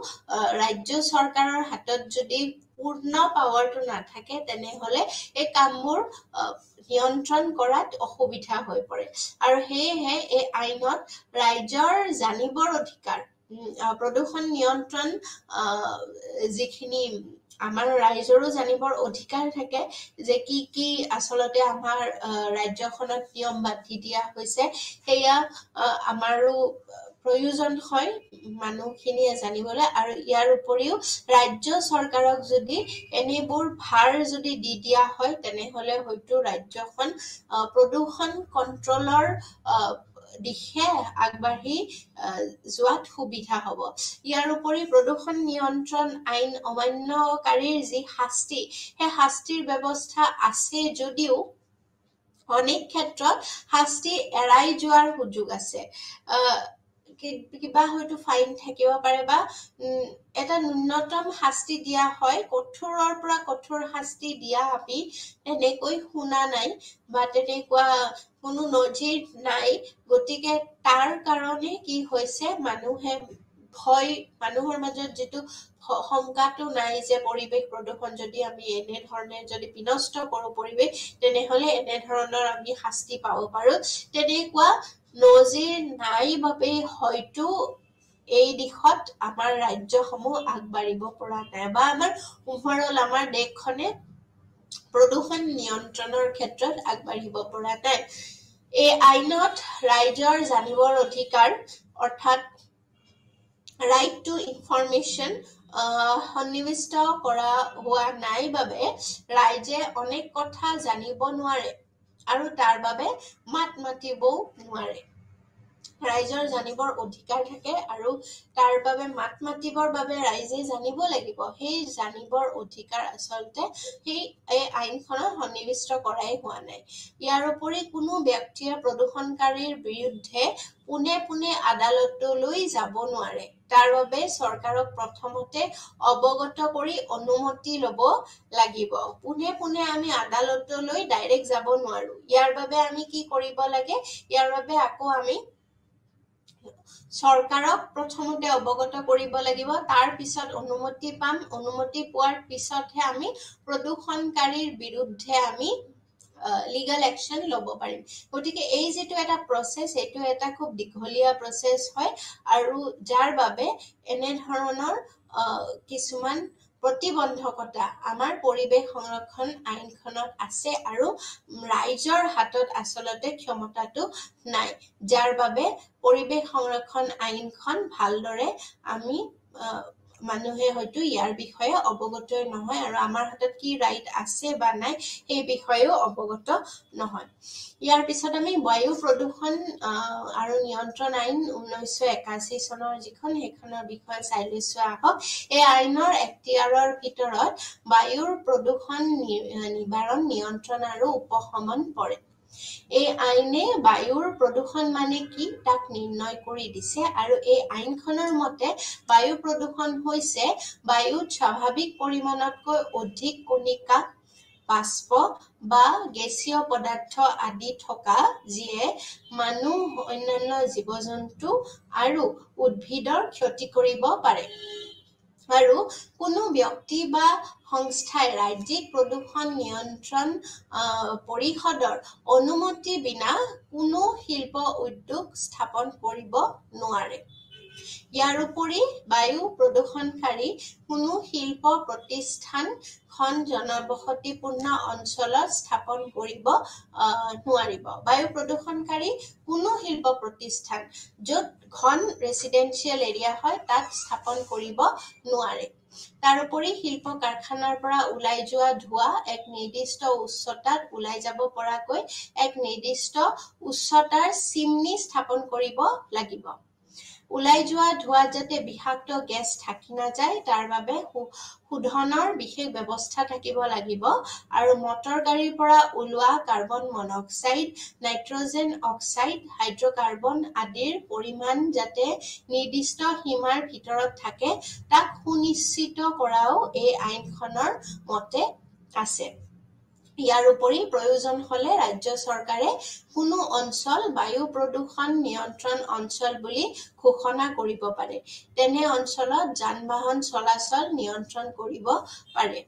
A: ৰাজ্য চৰকাৰৰ হাতত যদি পূৰ্ণ পাৱাৰটো নাথাকে তেনেহলে এই কামবোৰ নিয়ন্ত্ৰণ কৰাত অসুবিধা হৈ পৰে আৰু সেয়েহে এই আইনত ৰাইজৰ জানিবৰ অধিকাৰ প্ৰদূষণ নিয়ন্ত্ৰণ যিখিনি আমাৰ ৰাইজৰো জানিবৰ অধিকাৰ থাকে যে কি আচলতে আমাৰ ৰাজ্যখনত নিয়ম বান্ধি দিয়া হৈছে সেয়া আমাৰো প্ৰয়োজন হয় মানুহখিনিয়ে জানিবলৈ আৰু ইয়াৰ উপৰিও ৰাজ্য চৰকাৰক যদি এনেবোৰ ভাৰ যদি দি দিয়া হয় তেনেহলে হয়তো ৰাজ্যখন প্ৰদূষণ কন্ট্ৰলৰ দিশে আগবাঢ়ি যোৱাত সুবিধা হ'ব ইয়াৰ উপৰি প্ৰদূষণ নিয়ন্ত্ৰণ আইন অমান্যকাৰীৰ যি শাস্তি সেই শাস্তিৰ ব্যৱস্থা আছে যদিও অনেক ক্ষেত্ৰত শাস্তি এৰাই যোৱাৰ সুযোগ আছে কিবা হয়তো ফাইন থাকিব পাৰে বা এটা ন্যূনতম শাস্তি দিয়া হয় কঠোৰৰ পৰা কঠোৰ শাস্তি দিয়া আমি তেনেকৈ শুনা নাই বা তেনেকুৱা কোনো নজিৰ নাই গতিকে তাৰ কাৰণে কি হৈছে মানুহে ভয় মানুহৰ মাজত যিটো শংকাটো নাই যে পৰিৱেশ প্ৰদূষণ যদি আমি এনেধৰণে যদি বিনষ্ট কৰো পৰিৱেশ তেনেহলে এনেধৰণৰ আমি শাস্তি পাব পাৰো তেনেকুৱা নজিৰ নাই বাবে হয়তো এই দিশত আমাৰ ৰাজ্যসমূহ আগবাঢ়িব পৰা নাই বা আমাৰ ওভাৰঅল আমাৰ দেশখনে প্ৰদূষণ নিয়ন্ত্ৰণৰ ক্ষেত্ৰত আগবাঢ়িব পৰা নাই এই আইনত ৰাইজৰ জানিবৰ অধিকাৰ অৰ্থাৎ ৰাইট টু ইনফৰমেশ্যন সন্নিৱিষ্ট কৰা হোৱা নাই বাবে ৰাইজে অনেক কথা জানিব নোৱাৰে আৰু তাৰ বাবে মাত মাতিবও নোৱাৰে ৰাইজৰ জানিবৰ অধিকাৰ থাকে আৰু তাৰ বাবে মাত মাতিবৰ বাবে ৰাইজে জানিব লাগিব সেই জানিবৰ অধিকাৰ আচলতে সেই এই আইনখনত সন্নিৱিষ্ট কৰাই হোৱা নাই ইয়াৰ উপৰি কোনো ব্যক্তিয়ে প্ৰদূষণকাৰীৰ বিৰুদ্ধে পোনে আদালতলৈ যাব নোৱাৰে তাৰ বাবে চৰকাৰক প্ৰথমতে অৱগত কৰি অনুমতি ল'ব লাগিব পোনে আমি আদালতলৈ ডাইৰেক্ট যাব নোৱাৰো ইয়াৰ বাবে আমি কি কৰিব লাগে ইয়াৰ বাবে আকৌ আমি চৰকাৰক প্ৰথমতে অৱগত কৰিব লাগিব তাৰ পিছত অনুমতি পাম অনুমতি পোৱাৰ পিছতহে আমি প্ৰদূষণকাৰীৰ বিৰুদ্ধে আমি লিগেল একশন ল'ব পাৰিম গতিকে এই যেটো এটা প্ৰসেস এটো এটা খুব দীঘলীয়া প্ৰসেস হয় আৰু যাৰ বাবে এনে ধৰণৰ কিছুমান প্ৰতিবন্ধকতা আমাৰ পৰিৱেশ সংৰক্ষণ আইনখনত আছে আৰু ৰাইজৰ হাতত আচলতে ক্ষমতাটো নাই যাৰ বাবে পৰিৱেশ সংৰক্ষণ আইনখন ভালদৰে আমি মানুহে হয়তো ইয়াৰ বিষয়ে অৱগত নহয় আৰু আমাৰ হাতত কি ৰাইট আছে বা নাই এই বিষয়েও অৱগত নহয় ইয়াৰ পিছত আমি বায়ু প্ৰদূষণ আৰু নিয়ন্ত্ৰণ আইন 1981 চনৰ যিখন সেইখনৰ বিষয়ে চাই লৈছো আহক এই আইনৰ এখতিয়াৰৰ ভিতৰত বায়ুৰ প্ৰদূষণ নিবাৰণ নিয়ন্ত্ৰণ আৰু উপশমন পৰে এই আইনে বায়ুৰ প্ৰদূষণ মানে কি তাক নিৰ্ণয় কৰি দিছে আৰু এই আইনখনৰ মতে বায়ু প্ৰদূষণ হৈছে বায়ুত স্বাভাৱিক পৰিমাণতকৈ অধিক কণিকা বাষ্প বা গেছীয় পদাৰ্থ আদি থকা যিয়ে মানুহ অন্যান্য জীৱ-জন্তু আৰু উদ্ভিদৰ ক্ষতি কৰিব পাৰে আৰু কোনো ব্যক্তি বা সংস্থাই ৰাজ্যিক প্ৰদূষণ নিয়ন্ত্ৰণ পৰিষদৰ অনুমতি বিনা কোনো শিল্প উদ্যোগ স্থাপন কৰিব নোৱাৰে ইয়াৰ উপৰি বায়ু প্ৰদূষণকাৰী কোনো শিল্প প্ৰতিষ্ঠান খন জনবসতিপূৰ্ণ অঞ্চলত স্থাপন কৰিব নোৱাৰিব বায়ু প্ৰদূষণকাৰী কোনো শিল্প প্ৰতিষ্ঠান য'ত ঘন ৰেচিডেন্সিয়েল এৰিয়া হয় তাত স্থাপন কৰিব নোৱাৰে তাৰোপৰি শিল্প কাৰখানাৰ পৰা ওলাই যোৱা ধোঁৱা এক নিৰ্দিষ্ট উচ্চতাত ওলাই যাব পৰাকৈ এক নিৰ্দিষ্ট উচ্চতাৰ চিমনি স্থাপন কৰিব লাগিব ওলাই যোৱা ধোঁৱা যাতে বিষাক্ত গেছ থাকি নাযায় তাৰ বাবে শোধনৰ বিশেষ ব্যৱস্থা থাকিব লাগিব আৰু মটৰ গাড়ীৰ পৰা ওলোৱা carbon monoxide nitrogen oxide hydrocarbon আদিৰ পৰিমাণ যাতে নিৰ্দিষ্ট সীমাৰ ভিতৰত থাকে তাক সুনিশ্চিত কৰাও এই আইনখনৰ মতে আছে ইয়াৰ উপৰি প্ৰয়োজন হলে ৰাজ্য চৰকাৰে কোনো অঞ্চল বায়ু প্ৰদূষণ নিয়ন্ত্ৰণ অঞ্চল বুলি ঘোষণা কৰিব পাৰে তেনে অঞ্চলত যান-বাহন চলাচল নিয়ন্ত্ৰণ কৰিব পাৰে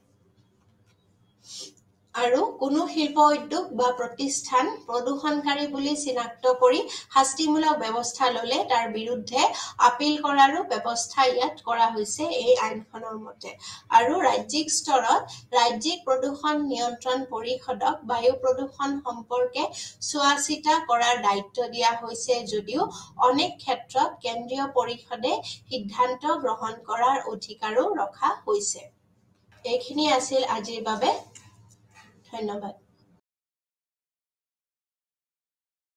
A: আৰু কোনো শিল্প উদ্যোগ বা প্ৰতিষ্ঠান প্ৰদূষণকাৰী বুলি চিনাক্ত কৰি শাস্তিমূলক ব্যৱস্থা ললে তাৰ বিৰুদ্ধে আপিল কৰাৰো ব্যৱস্থা ইয়াত কৰা হৈছে এই আইনখনৰ মতে আৰু ৰাজ্যিক স্তৰত ৰাজ্যিক প্ৰদূষণ নিয়ন্ত্ৰণ পৰিষদক বায়ু প্ৰদূষণ সম্পৰ্কে চোৱাচিতা কৰাৰ দায়িত্ব দিয়া হৈছে যদিও অনেক ক্ষেত্ৰত কেন্দ্ৰীয় পৰিষদে সিদ্ধান্ত গ্ৰহণ কৰাৰ অধিকাৰো ৰখা হৈছে এইখিনি আছিল আজিৰ বাবে ধন্যবাদ